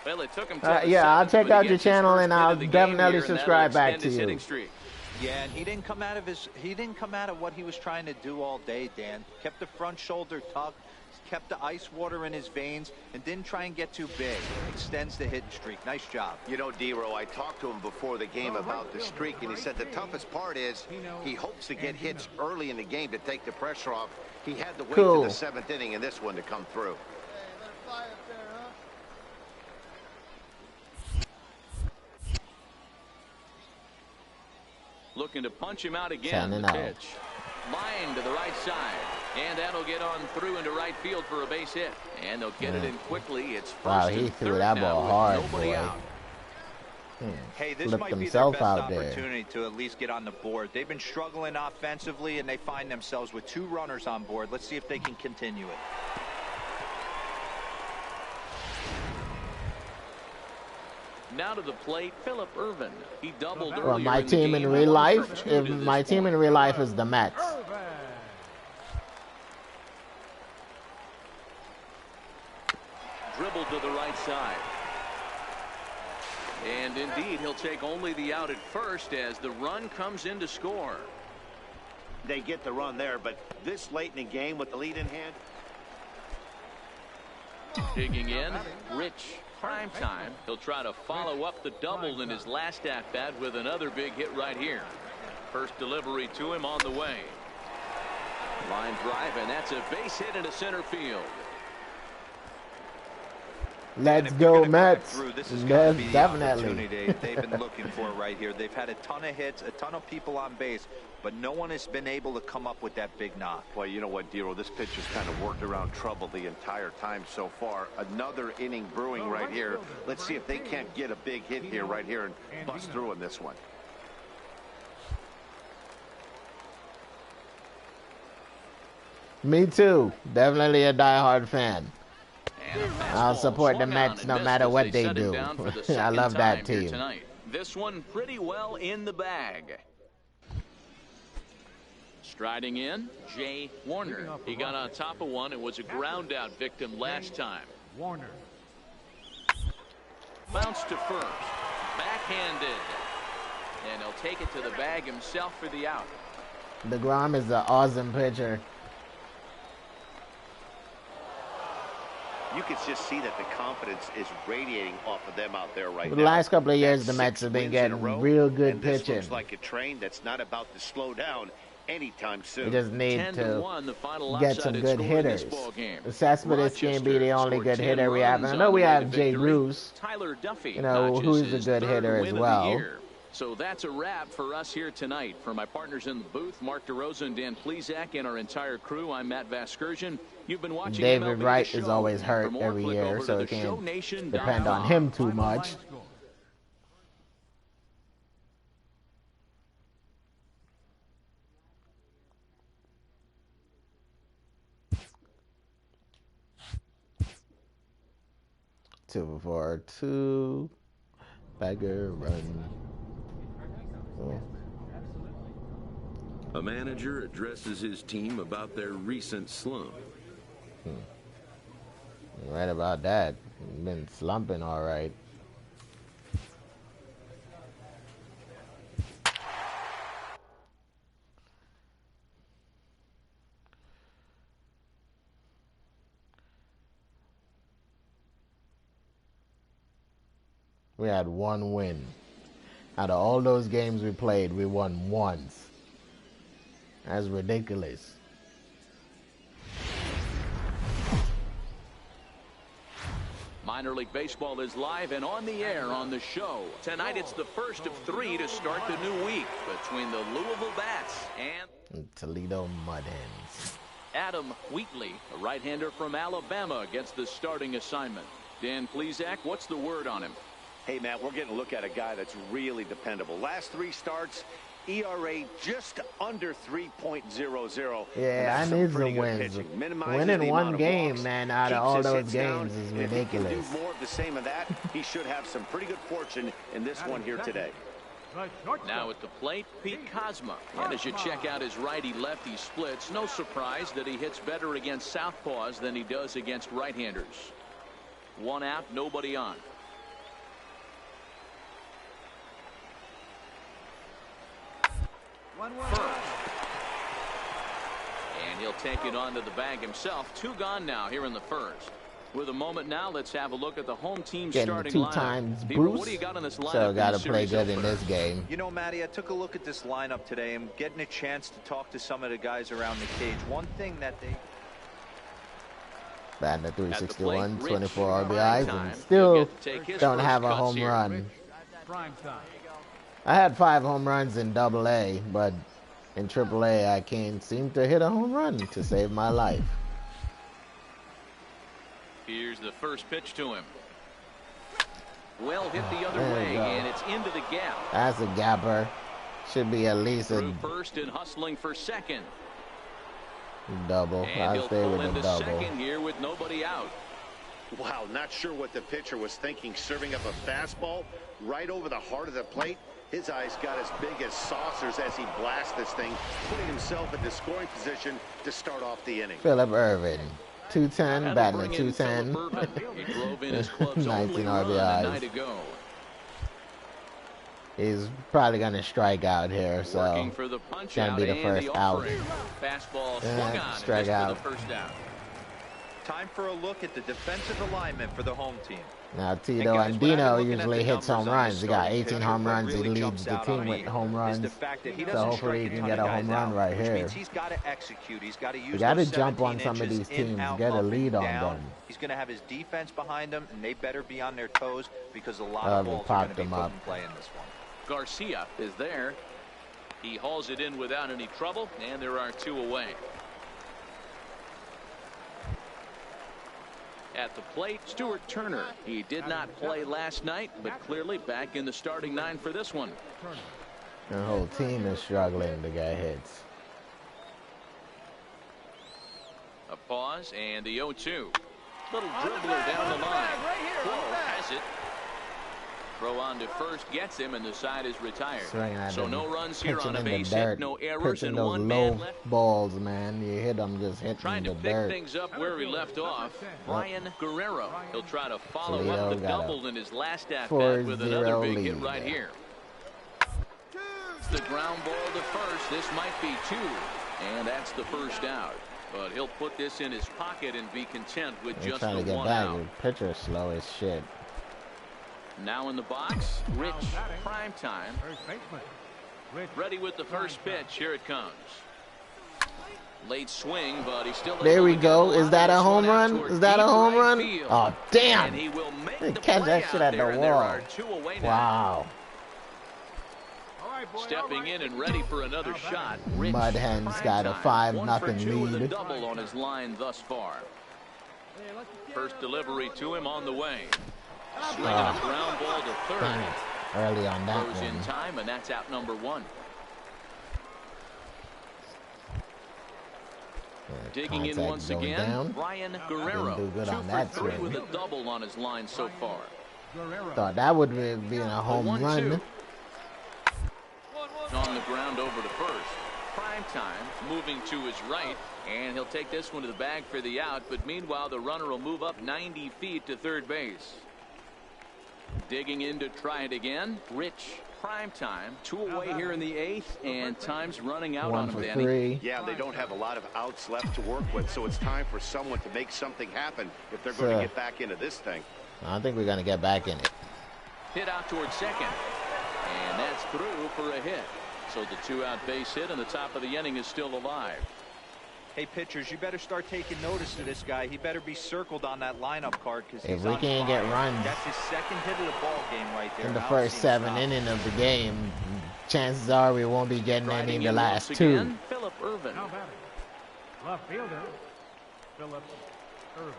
Well, it took him yeah, I'll check out your channel and I'll definitely subscribe back to you. Yeah, and he didn't come out of what he was trying to do all day, Dan. Kept the front shoulder tucked, kept the ice water in his veins, and didn't try and get too big. Extends the hitting streak. Nice job. You know, D-Row, I talked to him before the game about the streak, and he said the toughest part is he hopes to get hits early in the game to take the pressure off. He had to wait to the 7th inning in this one to come through. Looking to punch him out again. The pitch. Line to the right side. And that'll get on through into right field for a base hit. And they'll get it in quickly. It's first wow, he threw that ball hard, boy. Hey, this might be their best opportunity to at least get on the board. They've been struggling offensively, and they find themselves with 2 runners on board. Let's see if they can continue it. Now to the plate, Phillip Ervin. He doubled earlier. Well, my team in real life, my team in real life is the Mets. Dribbled to the right side. And indeed, he'll take only the out at first as the run comes in to score. They get the run there, but this late in the game with the lead in hand. Digging in, Rich. Prime time. He'll try to follow up the double in his last at-bat with another big hit right here. First delivery to him on the way. Line drive, and that's a base hit into center field. Let's go, Mets. This is going to be the opportunity they've been looking for right here. They've had a ton of hits, a ton of people on base, but no one has been able to come up with that big knock. Well, you know what, D-Row, this pitcher's kind of worked around trouble the entire time so far. Another inning brewing right here. Let's see if they can't get a big hit here right here and bust through in this one. Me too. Definitely a diehard fan. I'll support the Mets no matter what they do. I love that team. This one pretty well in the bag. Striding in, Jay Warner. He got on top of one and was a ground out victim last time. Warner. Bounce to first. Backhanded. And he'll take it to the bag himself for the out. DeGrom is an awesome pitcher. You can just see that the confidence is radiating off of them out there right now. The last couple of years, the Mets have been getting real good pitching. Looks like a train that's not about to slow down anytime soon. We just need to get some good hitters. The Cespedes can be the only good hitter we have. And I know we have Jay Bruce, you know, who's a good hitter as well. So that's a wrap for us here tonight. For my partners in the booth, Mark DeRosa and Dan Plesac, and our entire crew, I'm Matt Vasgersian. You've been watching David Wright is always hurt every year, so it can't depend on him too much. Two for 2, Bagger run. Oh. A manager addresses his team about their recent slump. Right about that. Been slumping all right. We had 1 win. Out of all those games we played, we won once. That's ridiculous. Minor League Baseball is live and on the air on the show. Tonight it's the first of 3 to start the new week between the Louisville Bats and Toledo Mud Hens. Adam Wheatley, a right-hander from Alabama, gets the starting assignment. Dan Plesac, what's the word on him? Hey, Matt, we're getting a look at a guy that's really dependable. Last 3 starts, ERA just under 3.00. Yeah, I need some wins. Winning one game, man, out of all those games is ridiculous. If he can do more of the same of that, he should have some pretty good fortune in this one here today. Now at the plate, Pete Kozma. And as you check out his righty-lefty splits, no surprise that he hits better against southpaws than he does against right-handers. 1 out, nobody on. First. And he'll take it onto the bag himself. 2 gone now here in the first. With a moment now, let's have a look at the home team starting lineup. 2 times What do you got in this lineup? So got to play good in this game. You know, Matty, I took a look at this lineup today and getting a chance to talk to some of the guys around the cage. One thing that they... Batting at 361, 24 RBIs, and still don't have a home run. I had 5 home runs in AA, but in AAA I can't seem to hit a home run to save my life. Here's the first pitch to him. Well hit the other way, and it's into the gap. That's a gapper. Should be at least a first and hustling for second. Double. I'll stay with the double. Second here with nobody out. Wow, not sure what the pitcher was thinking, serving up a fastball right over the heart of the plate. His eyes got as big as saucers as he blasts this thing, putting himself in the scoring position to start off the inning. Phillip Ervin, 210, batting at 210. 19 RBIs. He's probably going to strike out here, so it's going to be the first out. Fastball strike out. Time for a look at the defensive alignment for the home team. Now Tito Andino usually hits home runs. He got 18 home runs. He leads the team with home runs. So hopefully he can get a home run right here. He's got to execute. He's got to use. We got to jump on some of these teams, get a lead on them. He's going to have his defense behind him, and they better be on their toes because a lot of balls are going to be put in play in this one. Garcia is there. He hauls it in without any trouble, and there are 2 away. At the plate, Stuart Turner. He did not play last night, but clearly back in the starting 9 for this one. The whole team is struggling to get hits. A pause and the 0-2. Little dribbler down the line. Whoa, has it. Throw on to first, gets him, and the side is retired. So no runs here on a base hit, no errors, and 1 man left. Balls, man. You hit them, just hit Trying to pick things up where he left off. Ryan Guerrero. He'll try to follow up the double in his last at-bat with another big hit right here. The ground ball to first. This might be 2, and that's the first out. But he'll put this in his pocket and be content with just the 1 out. Pitcher slow as shit. Now in the box, Rich Primetime. Ready with the first pitch. Here it comes. Late swing, but he's still. There we go. Is that a home run? Is that a home run? Oh, damn. He will catch that shit at the wall. Wow. Stepping in and ready for another shot. Mud Hens got a 5-0 lead. Double on his line thus far. First delivery to him on the way. Swinging a ground ball to third. Early on that Goes one. in time, and that's out number 1. Digging in once again, Ryan Guerrero. 2 for 3 with a double on his line so far. Thought that would be a home run. On the ground over to first. Primetime moving to his right, and he'll take this one to the bag for the out. But meanwhile, the runner will move up 90 feet to third base. Digging in to try it again. Rich Primetime. 2 away here in the 8th, and time's running out on him, Danny. 3. Yeah, they don't have a lot of outs left to work with, so it's time for someone to make something happen if they're going to get back into this thing. I think we're going to get back in it. Hit out towards second, and that's through for a hit. So the 2-out base hit, and the top of the inning is still alive. Hey, pitchers, you better start taking notice of this guy. He better be circled on that lineup card because if we can't get runs, that's his 2nd hit of the ball game right there. In the first 7 innings of the game, chances are we won't be getting any in the last 2. Phillip Ervin. Left fielder, Phillip Ervin.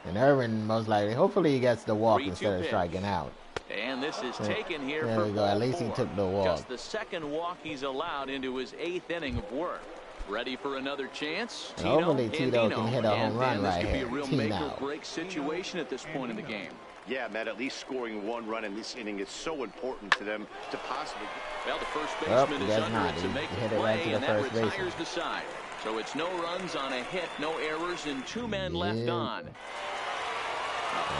And Ervin most likely, hopefully he gets the walk instead of striking out. And this is taken here there for we go. At least he took the walk. Just the second walk he's allowed into his 8th inning of work. Ready for another chance? Hopefully Tito can hit a home run right here. This could be a real make-or-break situation at this point in the game. Yeah, Matt, at least scoring 1 run in this inning is so important to them to possibly... Well, the first baseman is under it to make the play, and that retires the side. So it's no runs on a hit, no errors, and 2 men left on.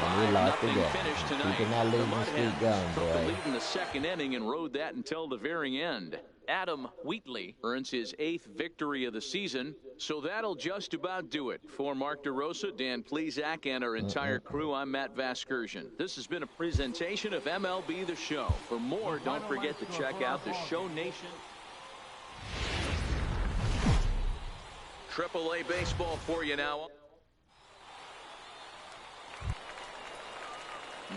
And we lost again. Keeping that leading streak going, Took the boy. lead in the 2nd inning and rode that until the very end. Adam Wheatley earns his 8th victory of the season, so that'll just about do it. For Mark DeRosa, Dan Plesac, and our entire crew, I'm Matt Vasgersian. This has been a presentation of MLB The Show. For more, don't forget to check out the Show Nation. AAA baseball for you now.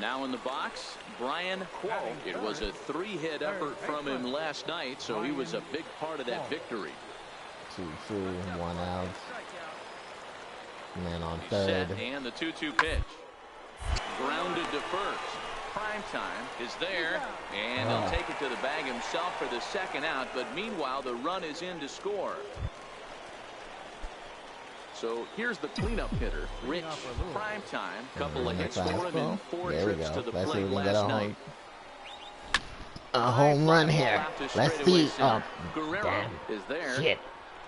Now in the box, Brian Quo. It was a 3-hit effort from him last night, so he was a big part of that victory. 2-2, 1 out. Man on third. Set, and the 2-2 pitch. Grounded to first. Prime time is there, and he'll take it to the bag himself for the 2nd out, but meanwhile the run is in to score. So here's the cleanup hitter, Rich. Prime time, couple of hits for him and 4 trips to the plate last night. A home run here. Let's see. Oh, Guerrero is there. Shit.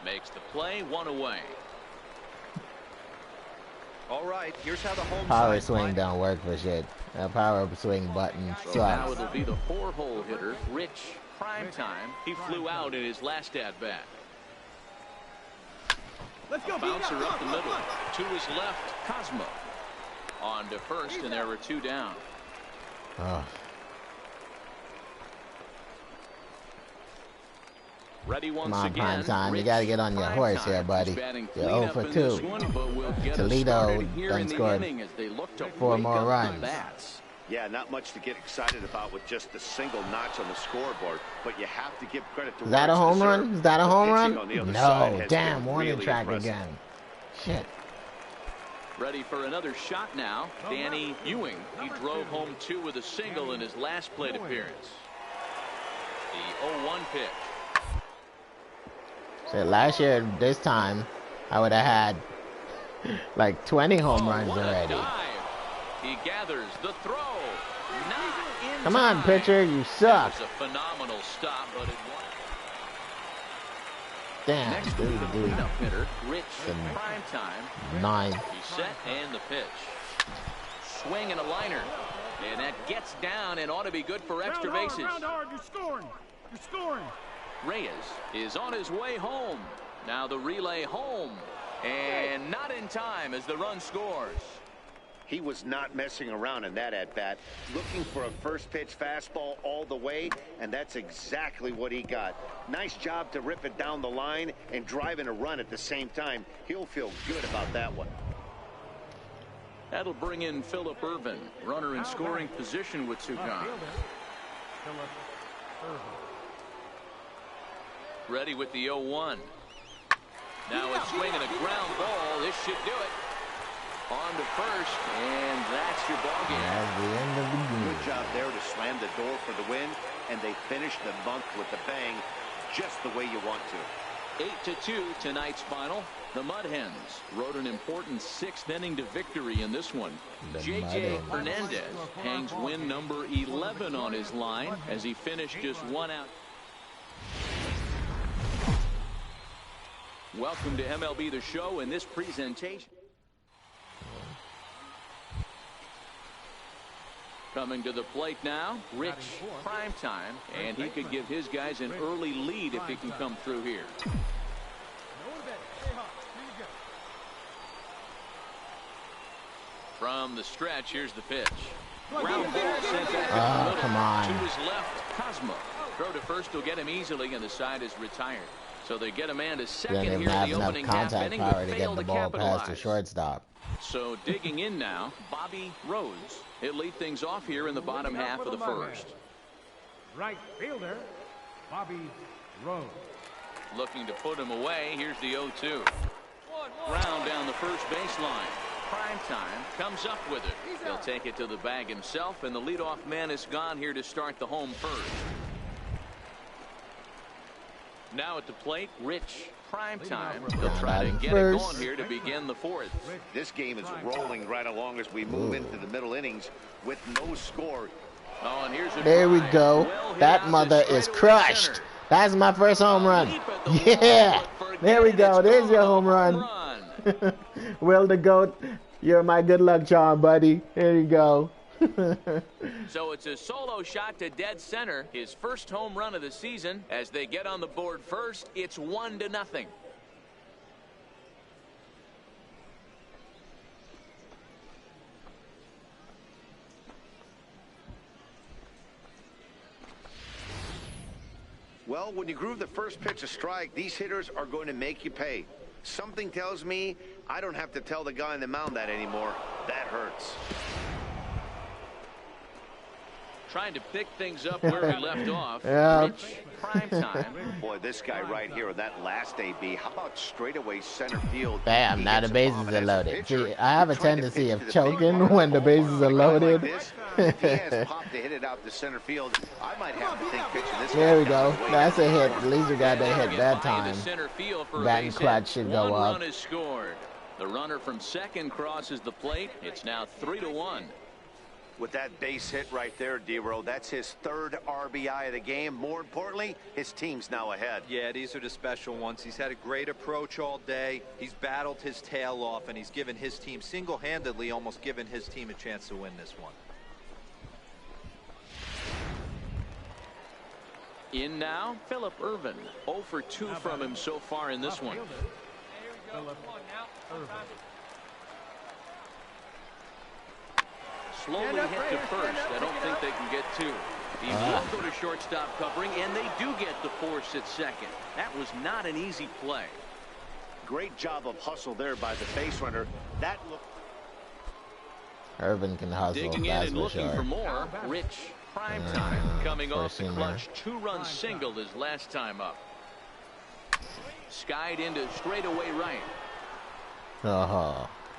Makes the play, 1 away. All right, here's how the home power side swing don't work for shit. That power swing button So now sucks. it'll be the 4-hole hitter, Rich. Prime time. He flew out in his last at-bat. Let's go, Bouncer up the middle. To his left, Cosmo. On to first, and there were 2 down. Oh. Ready once Come on, again. prime time. You Rich. got to get on your Prime horse time. here, buddy. He's batting You're cleanup 0 for in this 2. one, but we'll get us Toledo started here done in the scored inning as they look to 4 wake more up the runs. bats. Yeah, not much to get excited about with just a single notch on the scoreboard, but you have to give credit to... Is that a home run? Is that a home run? No, damn, one warning track again. Shit. Ready for another shot now. Danny Ewing. He drove home 2 with a single in his last plate appearance. The 0-1 pitch. So last year, this time, I would have had like 20 home runs what a already. dive. He gathers the throw. Not in Come on, time. pitcher, you suck. It was a phenomenal stop, but it won. Damn, Next to the dude. cleanup hitter, Rich. Prime time. 9. He's set, and the pitch. Swing and a liner. And that gets down and ought to be good for extra bases. Round hard, you're scoring. You're scoring. Reyes is on his way home. Now the relay home. And not in time as the run scores. He was not messing around in that at-bat, looking for a first-pitch fastball all the way, and that's exactly what he got. Nice job to rip it down the line and drive in a run at the same time. He'll feel good about that one. That'll bring in Phillip Ervin, runner in scoring position with 2 gone. Ready with the 0-1. Now a swing and a ground ball. This should do it. On to first, and that's your ball game. That's the end of the game. Good job there to slam the door for the win, and they finished the month with a bang, just the way you want to. 8-2 tonight's final. The Mud Hens rode an important 6th inning to victory in this one. J.J. Hernandez hangs win number 11 on his line as he finished just 1 out. Welcome to MLB The Show in this presentation. Coming to the plate now, Rich Prime time, and he could give his guys an early lead if he can come through here. From the stretch, here's the pitch. Ground ball sent back to the middle. Come on. To his left, Cosmo. Throw to first will get him easily, and the side is retired. So they get a man to second Didn't here even have in the enough opening half contact inning, power but to get failed the to ball past the capitalize. shortstop. So digging in now, Bobby Rose. He'll lead things off here in the bottom half of the first. Right fielder, Bobby Rose. Looking to put him away. Here's the 0-2. Ground down the first baseline. Primetime comes up with it. He'll take it to the bag himself, and the leadoff man is gone here to start the home first. Now at the plate, Rich Primetime. He'll try to get it going here to begin the fourth. This game is rolling right along as we move into the middle innings with no score. Oh, and here's a there we drive. go. Well, that mother is crushed. Center. That's my first home run. Yeah. There we go. There's your home run. Will the GOAT, you're my good luck charm, buddy. There you go. So it's a solo shot to dead center, his first home run of the season. As they get on the board first, it's 1-0. Well, when you groove the first pitch a strike, these hitters are going to make you pay. Something tells me I don't have to tell the guy on the mound that anymore. That hurts. Trying to pick things up where he left off. Yeah. Rich Primetime. Boy, this guy right here, that last AB, how about straightaway center field? Bam, now the bases are loaded. See, I have a tendency of choking when the bases are loaded. If he has popped to hit it out to center field, I might have to think pitching this. There we go. That's a hit. At least we got that hit that time. Batting clutch should go up. 1 run is scored. The runner from second crosses the plate. It's now 3-1. With that base hit right there, D-Row, that's his third RBI of the game. More importantly, his team's now ahead. Yeah, these are the special ones. He's had a great approach all day. He's battled his tail off, and he's given his team single-handedly, almost given his team a chance to win this one. In now, Phillip Ervin. 0 for 2 from him so far in this one. Slowly hit to first. I don't think they can get 2. He will go to shortstop covering, and they do get the force at second. That was not an easy play. Great job of hustle there by the base runner. That looked. Irvin can hustle. Digging in and looking for more. Rich Primetime coming off the clutch 2-run single his last time up. Skied into straightaway right.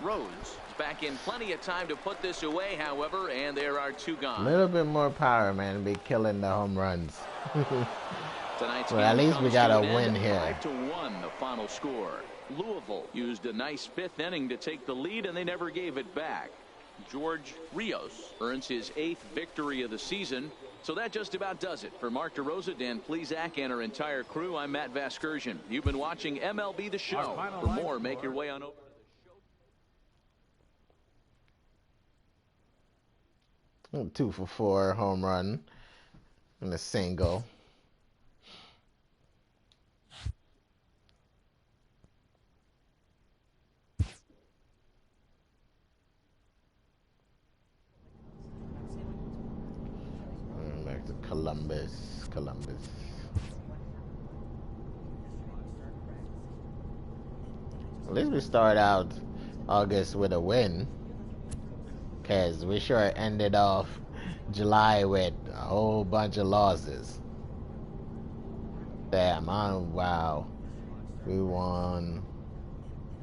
Rose is back in plenty of time to put this away, however, and there are 2 gone. A little bit more power, man, be killing the home runs. Tonight's well, at least we got a win here. 5-1, the final score. Louisville used a nice 5th inning to take the lead, and they never gave it back. George Rios earns his 8th victory of the season. So that just about does it. For Mark DeRosa, Dan Plesac, and our entire crew, I'm Matt Vasgersian. You've been watching MLB The Show. For more, make your way on over. 2 for 4 home run and a single. Back to Columbus. At least we start out August with a win. Because we sure ended off July with a whole bunch of losses. Damn, wow. We won.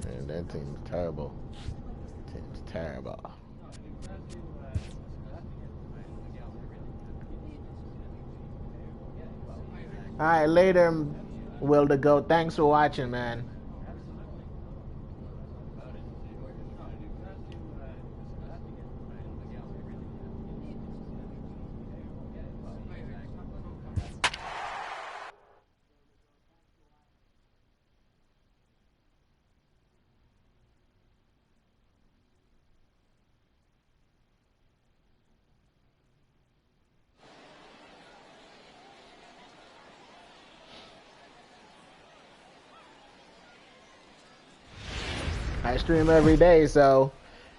Man, that team's terrible. Alright, later, Will the GOAT. Thanks for watching, man. I stream every day, so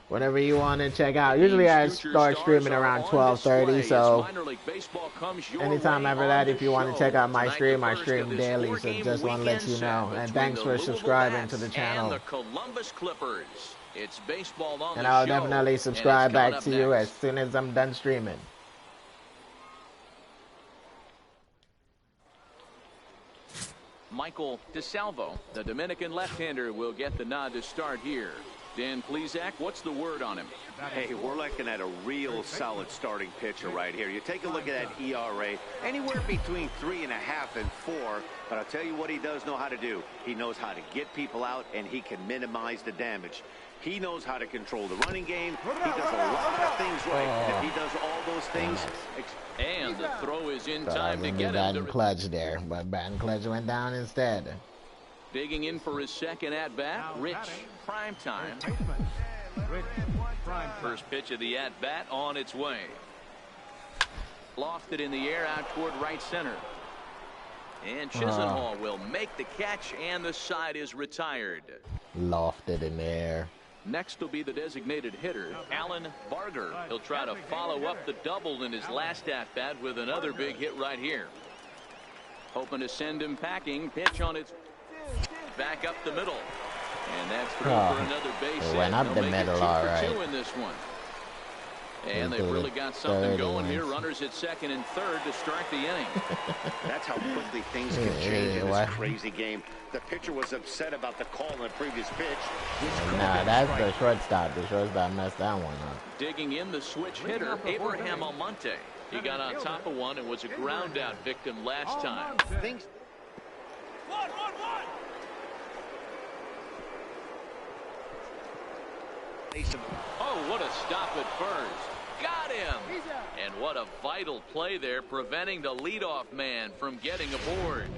whenever you want to check out. Usually I start streaming around 12:30, so anytime after that, if you want to check out my stream, I stream daily, so just want to let you know. And thanks for subscribing to the channel. And I'll definitely subscribe back to you as soon as I'm done streaming. Michael DeSalvo, the Dominican left-hander, will get the nod to start here. Dan Plesac, what's the word on him? Hey, we're looking at a real solid starting pitcher right here. You take a look at that ERA, anywhere between 3.5 and 4. But I'll tell you what he does know how to do. He knows how to get people out, and he can minimize the damage. He knows how to control the running game. He does a lot of things right. And if he does all those things... And the throw is in time to get him. Batting clutch there, but batting clutch went down instead. Digging in for his second at-bat, Rich Primetime. First pitch of the at-bat on its way. Lofted in the air out toward right center. And Chisenhall will make the catch, and the side is retired. Lofted in the air. Next will be the designated hitter, Alan Barger. He'll try to follow up the double in his last at-bat with another big hit right here. Hoping to send him packing. Pitch on its back up the middle. And that's through for another base hit. Went up the middle, all right. Two in this one. And they've really got something going here. Runners at second and third to start the inning. That's how quickly things can change in this crazy game. The pitcher was upset about the call in the previous pitch. Nah, that's the shortstop. The shortstop messed that one up. Digging in the switch hitter, Abraham Almonte. He got on top of one and was a ground out victim last time. Oh, what a stop at first. Got him. And what a vital play there, preventing the leadoff man from getting aboard.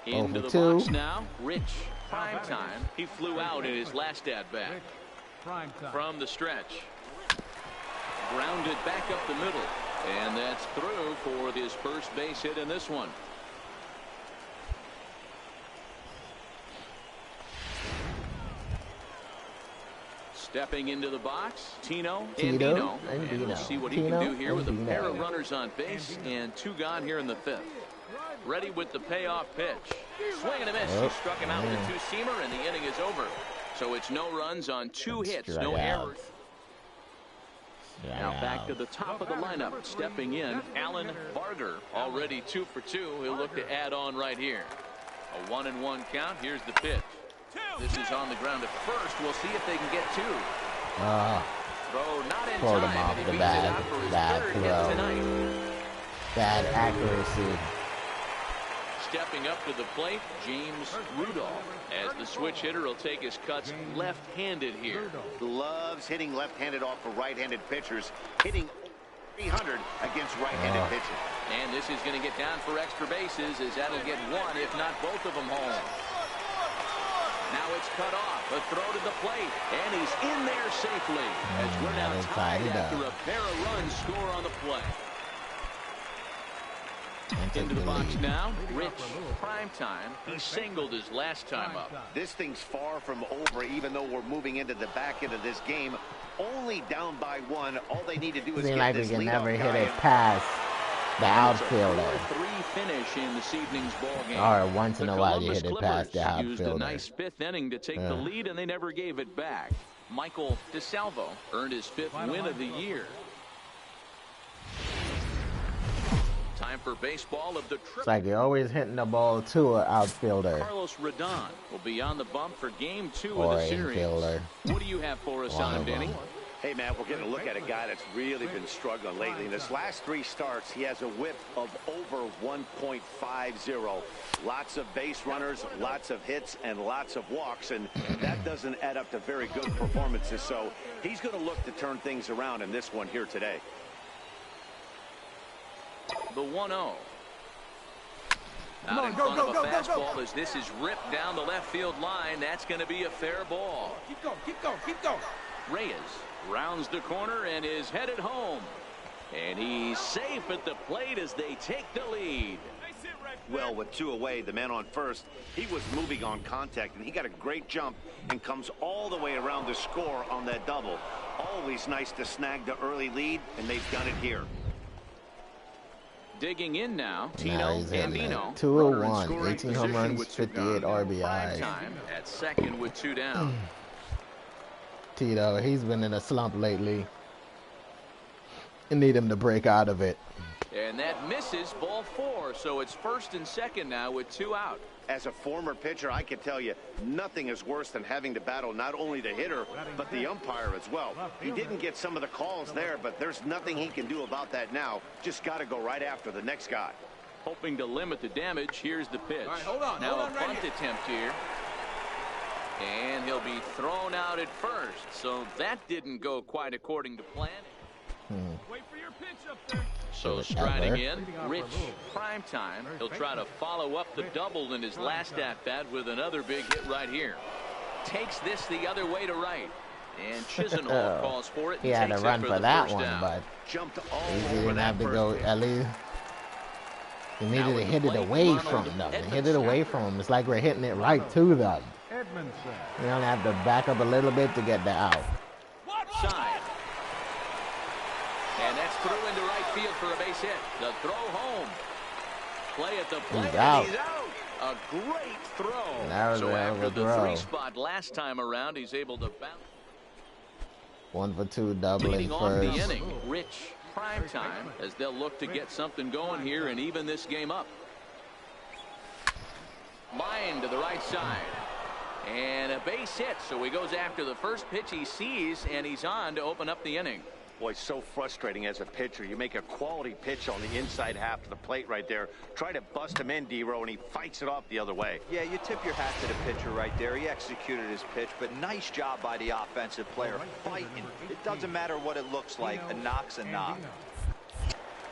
Into the box now, Rich Primetime. He flew out in his last at-bat. From the stretch. Grounded back up the middle. And that's through for his first base hit in this one. Stepping into the box, Tino Andino. And we'll see what he can do here with a pair of runners on base and two gone here in the fifth. Ready with the payoff pitch. Swing and a miss. He struck him out with a two-seamer, and the inning is over. So it's no runs on 2 hits, no errors. Now back to the top of the lineup. Stepping in, Alan Barger. Already 2 for 2. He'll look to add on right here. A 1-1 count. Here's the pitch. This is on the ground at first. We'll see if they can get 2. Throw not in time, and he beats it out for his third hit tonight. Bad accuracy. Stepping up to the plate, James Rudolph. As the switch hitter will take his cuts left-handed here. Loves hitting left-handed off for right-handed pitchers. Hitting 300 against right-handed pitchers. And this is going to get down for extra bases, as that'll get 1, if not both of them home. Now it's cut off. A throw to the plate. And he's in there safely. As we're now tied after a pair of runs score on the play. Into the box now, Rich Primetime. He singled his last time up. This thing's far from over, even though we're moving into the back end of this game. Only down by 1. All they need to do is get this lead off. Never hit it past the outfielder. 4-3 finish in this evening's ball game. Or once in a while you hit it past the outfielder. Used a nice 5th inning to take the lead, and they never gave it back. Michael DeSalvo earned his 5th win of the year. Time for baseball of the trip. It's like you're always hitting the ball to an outfielder. Carlos Rodon will be on the bump for game 2 of the series. Infielder. What do you have for us on him, Danny? Hey, Matt, we're getting a look at a guy that's really been struggling lately. In his last 3 starts, he has a whip of over 1.50. Lots of base runners, lots of hits, and lots of walks, and that doesn't add up to very good performances. So he's going to look to turn things around in this one here today. The 1-0. Out in front of a fastball as this is ripped down the left field line. That's going to be a fair ball. Keep going, keep going, keep going. Reyes rounds the corner and is headed home. And he's safe at the plate as they take the lead. Well, with 2 away, the man on first, he was moving on contact, and he got a great jump and comes all the way around to score on that double. Always nice to snag the early lead, and they've done it here. Digging in now, Tino Andino. 201, 18 home runs, 58 RBIs. Time at second with 2 down. Tito, he's been in a slump lately. You need him to break out of it. And that misses, ball 4. So it's 1st and 2nd now with 2 out. As a former pitcher, I can tell you nothing is worse than having to battle not only the hitter, but the umpire as well. He didn't get some of the calls there, but there's nothing he can do about that now. Just got to go right after the next guy. Hoping to limit the damage, here's the pitch. Right, hold on, now a punt attempt here. And he'll be thrown out at first. So that didn't go quite according to plan. Wait for your pitch up there. So striding in, Rich Primetime. He'll try to follow up the double in his last at-bat with another big hit right here. Takes this the other way to right. And Chisenhall calls for it. He had to run for that one, but he didn't have to go, at least he needed to hit it away from them. Hit it away from him. It's like we're hitting it right to them. You don't have to back up a little bit to get the out. Side. And that's through into right field for a base hit. The throw home. Play at the plate. He's out. He's out. A great throw. That was so after the throw. 3 spot last time around, he's able to bounce. 1 for 2, doubling Leading off first. the inning, Rich Primetime, as they'll look to get something going here and even this game up. Line to the right side. And a base hit, so he goes after the first pitch he sees, and he's on to open up the inning. Boy, so frustrating as a pitcher. You make a quality pitch on the inside half of the plate right there. Try to bust him in, D-Row, and he fights it off the other way. Yeah, you tip your hat to the pitcher right there. He executed his pitch, but nice job by the offensive player. Fighting. It doesn't matter what it looks like. A knock's a knock.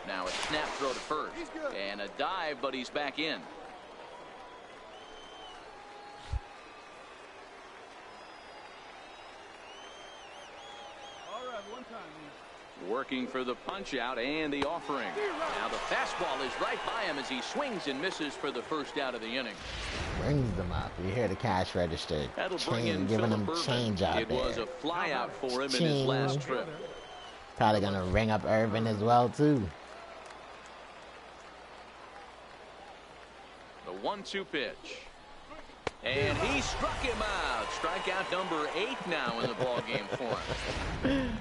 Now a snap throw to first. And a dive, but he's back in. Working for the punch out and the offering. Now the fastball is right by him as he swings and misses for the first out of the inning. Brings them up. You hear the cash register. Giving them change out it there. It was a fly out for him in his last trip. Probably going to ring up Irvin as well, too. The 1-2 pitch. And he struck him out. Strikeout number 8 now in the ballgame for him.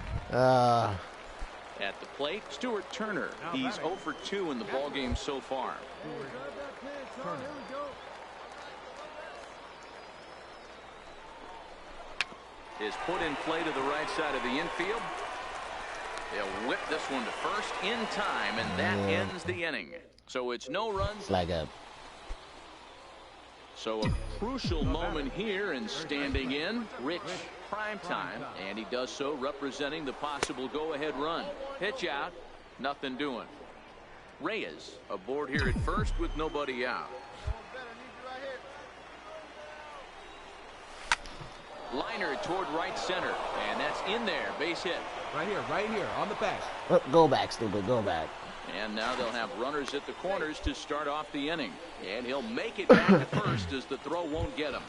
At the plate, Stuart Turner. He's 0 for 2 in the ballgame so far. Is put in play to the right side of the infield. They'll whip this one to first in time, and that ends the inning. So it's no runs. It's like a... So a crucial moment here, and standing in, Rich Primetime, and he does so representing the possible go-ahead run. Pitch out, nothing doing. Reyes aboard here at first with nobody out. Liner toward right center, and that's in there, base hit. Right here, on the back. Go back, stupid, go back. And now they'll have runners at the corners to start off the inning. And he'll make it back to first as the throw won't get him.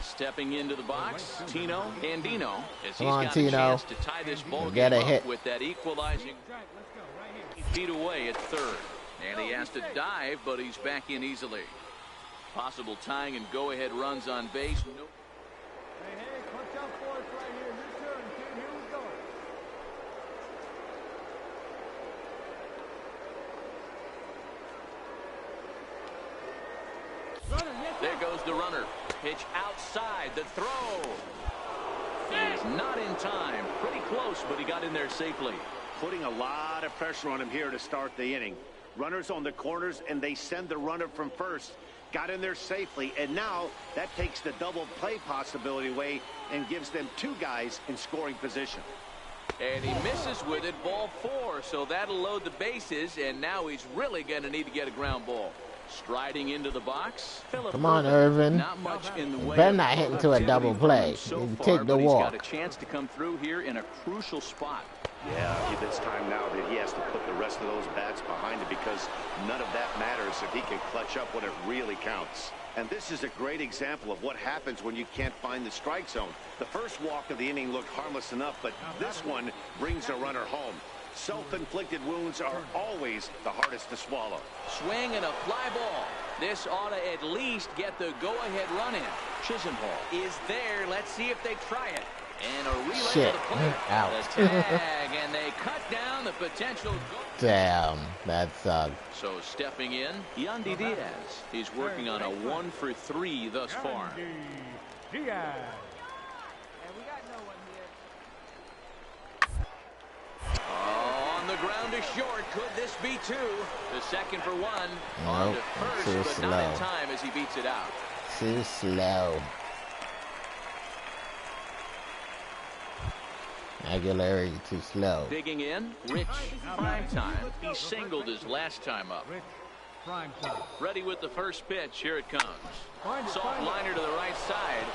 Stepping into the box, Tino Andino, as he's got a chance to tie this ball game up with that equalizing 8 feet away at third. And he has to dive, but he's back in easily. Possible tying and go-ahead runs on base. Hey, punch out for us right here. Your turn, kid. Here we go. There goes the runner. Pitch outside. The throw. He's not in time. Pretty close, but he got in there safely. Putting a lot of pressure on him here to start the inning. Runners on the corners, and they send the runner from first. Got in there safely, and now that takes the double play possibility away and gives them 2 guys in scoring position. And he misses with it, ball 4, so that'll load the bases, and now he's really going to need to get a ground ball. Striding into the box. Come on, Irvin. Not much in the way. Better not hit into a double play. So you far, take the walk. He's got a chance to come through here in a crucial spot. Yeah, it's time now that he has to put the rest of those bats behind him, because none of that matters if he can clutch up when it really counts. And this is a great example of what happens when you can't find the strike zone. The first walk of the inning looked harmless enough, but this one brings a runner home. Self-inflicted wounds are always the hardest to swallow. Swing and a fly ball. This ought to at least get the go-ahead run in. Chisenhall is there. Let's see if they try it. And a relay to the plate. Out. The tag, and they cut down the potential. Damn, that sucked. So stepping in, Yandy Diaz. He's working on a 1-for-3 thus far. Diaz. On the ground is short. Could this be two? The second for one. Nope, On to first, too but slow. not in time as he beats it out. Too slow. Aguilera too slow. Digging in, Rich Prime Time. He singled his last time up. Rich Prime Time. Ready with the first pitch. Here it comes. Soft liner to the right side.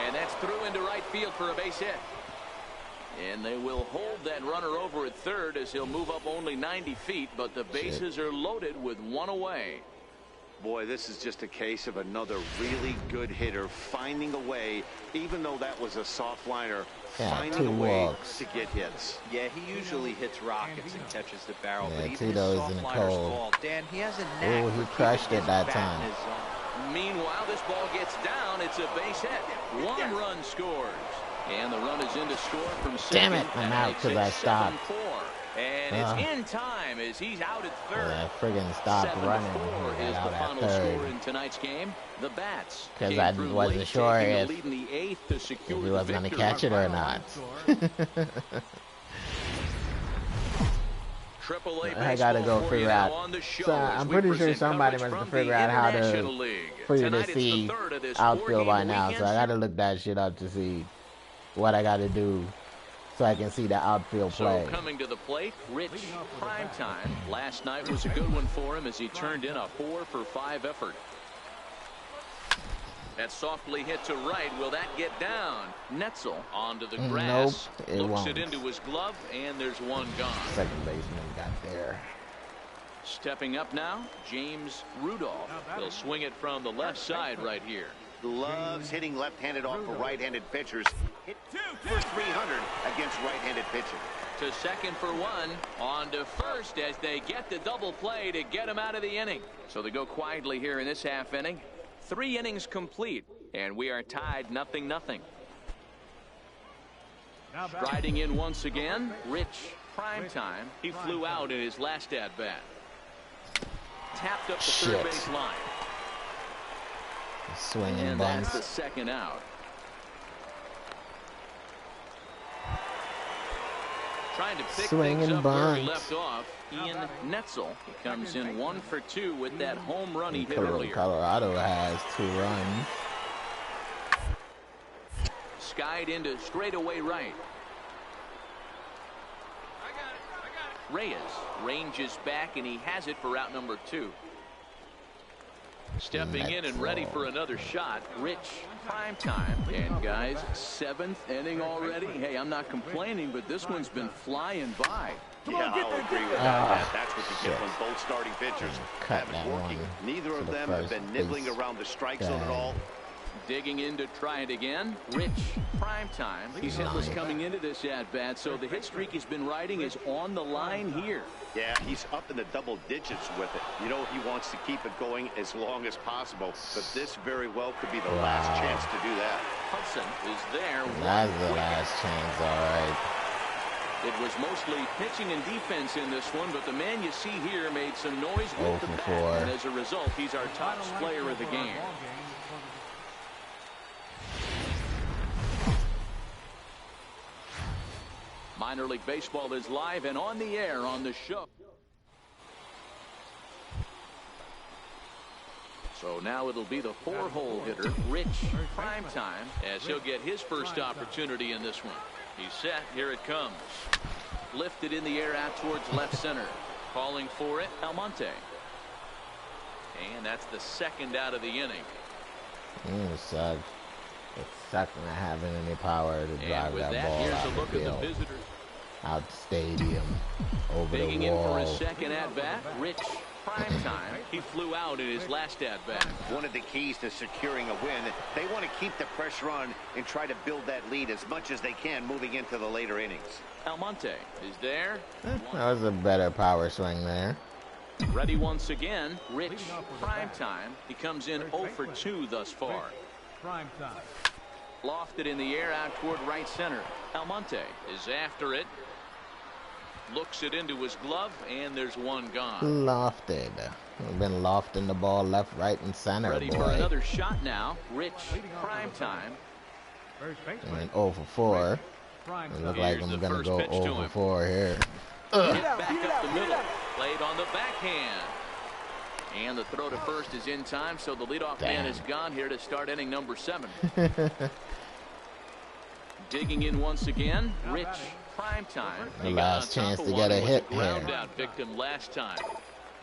And that's through into right field for a base hit. And they will hold that runner over at third as he'll move up only 90 feet, but the bases are loaded with one away. Boy, this is just a case of another really good hitter finding a way, even though that was a soft liner, finding a way to get hits. Yeah, he usually hits rockets and catches the barrel, Yeah, but even Tito's soft in the liners cold. fall. Dan, he has a knack Oh, he for crushed keeping it his that bat time. in his zone. Meanwhile, this ball gets down. It's a base hit. One run scores. And the run is in to score from second. Damn it, I'm out because I stopped. 7-4. And it's in time as he's out at third. I friggin' stopped running. 7-4 is the final score in tonight's game. The Bats. Because I wasn't sure if he was going to catch it or not. I gotta go figure out. So I'm pretty sure somebody must have figured out how to for you to see outfield by now. So I gotta look that shit up to see what I gotta do so I can see the outfield play. So coming to the plate, Rich Prime Time. Last night was a good one for him as he turned in a 4-for-5 effort. That softly hit to right. Will that get down? Netzel onto the grass. Nope, it looks won't. it into his glove, and there's one gone. Second baseman got there. Stepping up now, James Rudolph. He'll swing it from the left side right here. Loves hitting left-handed off for right-handed pitchers. Hit for 300 against right-handed pitching. To second for one. On to first as they get the double play to get him out of the inning. So they go quietly here in this half inning. 3 innings complete, and we are tied 0-0. Striding in once again, Rich Prime Time. He flew out in his last at-bat. Tapped up the third base line. Swinging and bunts. That's the second out. Trying to pick things up where he left off. Ian Netzel comes in 1 for 2 with that home run he hit earlier. Colorado has 2 runs. Skied into straightaway right. Reyes ranges back, and he has it for out number 2. Stepping in and ready for another shot, Rich Prime Time. And guys, 7th inning already. Hey, I'm not complaining, but this one's been flying by. Yeah, I'll agree with that. That's what you get when both starting pitchers have it working. Neither of them have been nibbling around the strike zone at all. Digging in to try it again. Rich Prime Time. He's hitless coming into this at-bat, so the hit streak he's been riding is on the line here. Yeah, he's up in the double digits with it. You know, he wants to keep it going as long as possible, but this very well could be the last chance to do that. Hudson is there. That's the last chance, all right. It was mostly pitching and defense in this one, but the man you see here made some noise with the bat, and as a result, he's our top player of the game. Minor League Baseball is live and on the air on the show. So now it'll be the 4-hole hitter, Rich Prime Time, as he'll get his first opportunity in this one. He's set. Here it comes. Lifted in the air out towards left center. Calling for it, Almonte. And that's the second out of the inning. It sucks. It sucks not having any power to drive that ball here's out a look the field. at the visitors. Out the stadium. Over Digging the in for wall. his second at bat, Rich Primetime, he flew out in his last at-bat. One of the keys to securing a win, they want to keep the pressure on and try to build that lead as much as they can moving into the later innings. Almonte is there. That was a better power swing there. Ready once again, Rich Primetime. He comes in 0 for 2 thus far. Primetime. Lofted in the air out toward right center. Almonte is after it. Looks it into his glove, and there's one gone. Lofted. We've been lofting the ball left, right, and center, Ready for another shot now. Rich Primetime. And 0 for 4. It looks like I'm going to go 0 for 4 here. Back up the middle. Played on the backhand. And the throw to first is in time, so the leadoff man is gone here to start inning number 7. Digging in once again, Rich Primetime. The last chance to get a hit here. Ground out victim last time.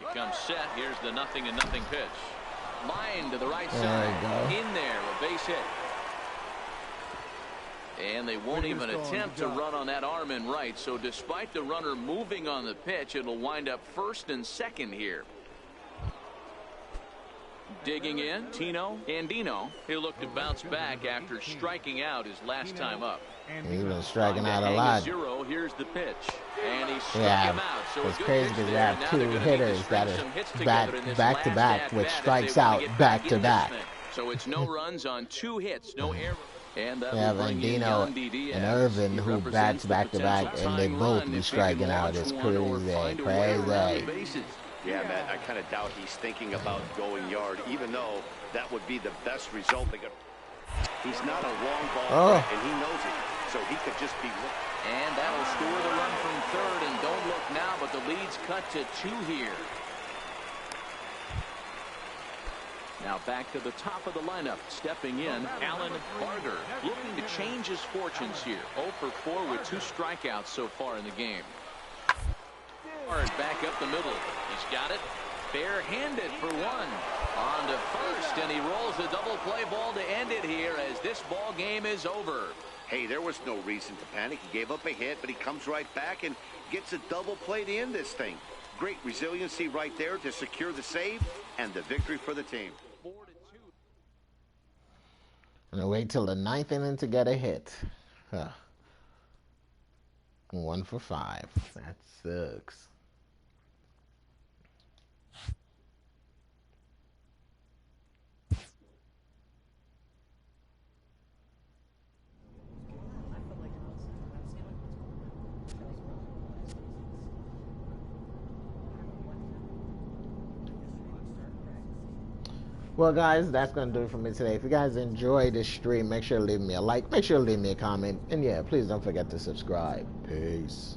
He comes set. Here's the 0-0 pitch. Line to the right side. In there, a base hit. And they won't even attempt to run on that arm in right. So despite the runner moving on the pitch, it'll wind up first and second here. Digging in, Tino Andino. He'll look to bounce back after striking out his last time up. He's been striking out a lot. 0, here's the pitch. And he struck him out. So it's crazy because we have 2 hitters that are back to back with strikes out back to back. So it's no runs on 2 hits, no errors. And we have Andino and Irvin who bats back to back, and they both be striking out. It's crazy, crazy. Yeah, Matt, I kind of doubt he's thinking about going yard, even though that would be the best result. He's not a long ball threat, and he knows it, so he could just be. And that'll score the run from third, and don't look now, but the lead's cut to 2 here. Now back to the top of the lineup, stepping in, Alan Barger, looking to change his fortunes here. 0 for 4 with 2 strikeouts so far in the game. Back up the middle. He's got it. Barehanded for 1. On to first, and he rolls the double play ball to end it here as this ball game is over. Hey, there was no reason to panic. He gave up a hit, but he comes right back and gets a double play to end this thing. Great resiliency right there to secure the save and the victory for the team. I'm gonna wait till the 9th inning to get a hit. 1 for 5. That sucks. Well, guys, that's going to do it for me today. If you guys enjoyed this stream, make sure to leave me a like. Make sure to leave me a comment. And, yeah, please don't forget to subscribe. Peace.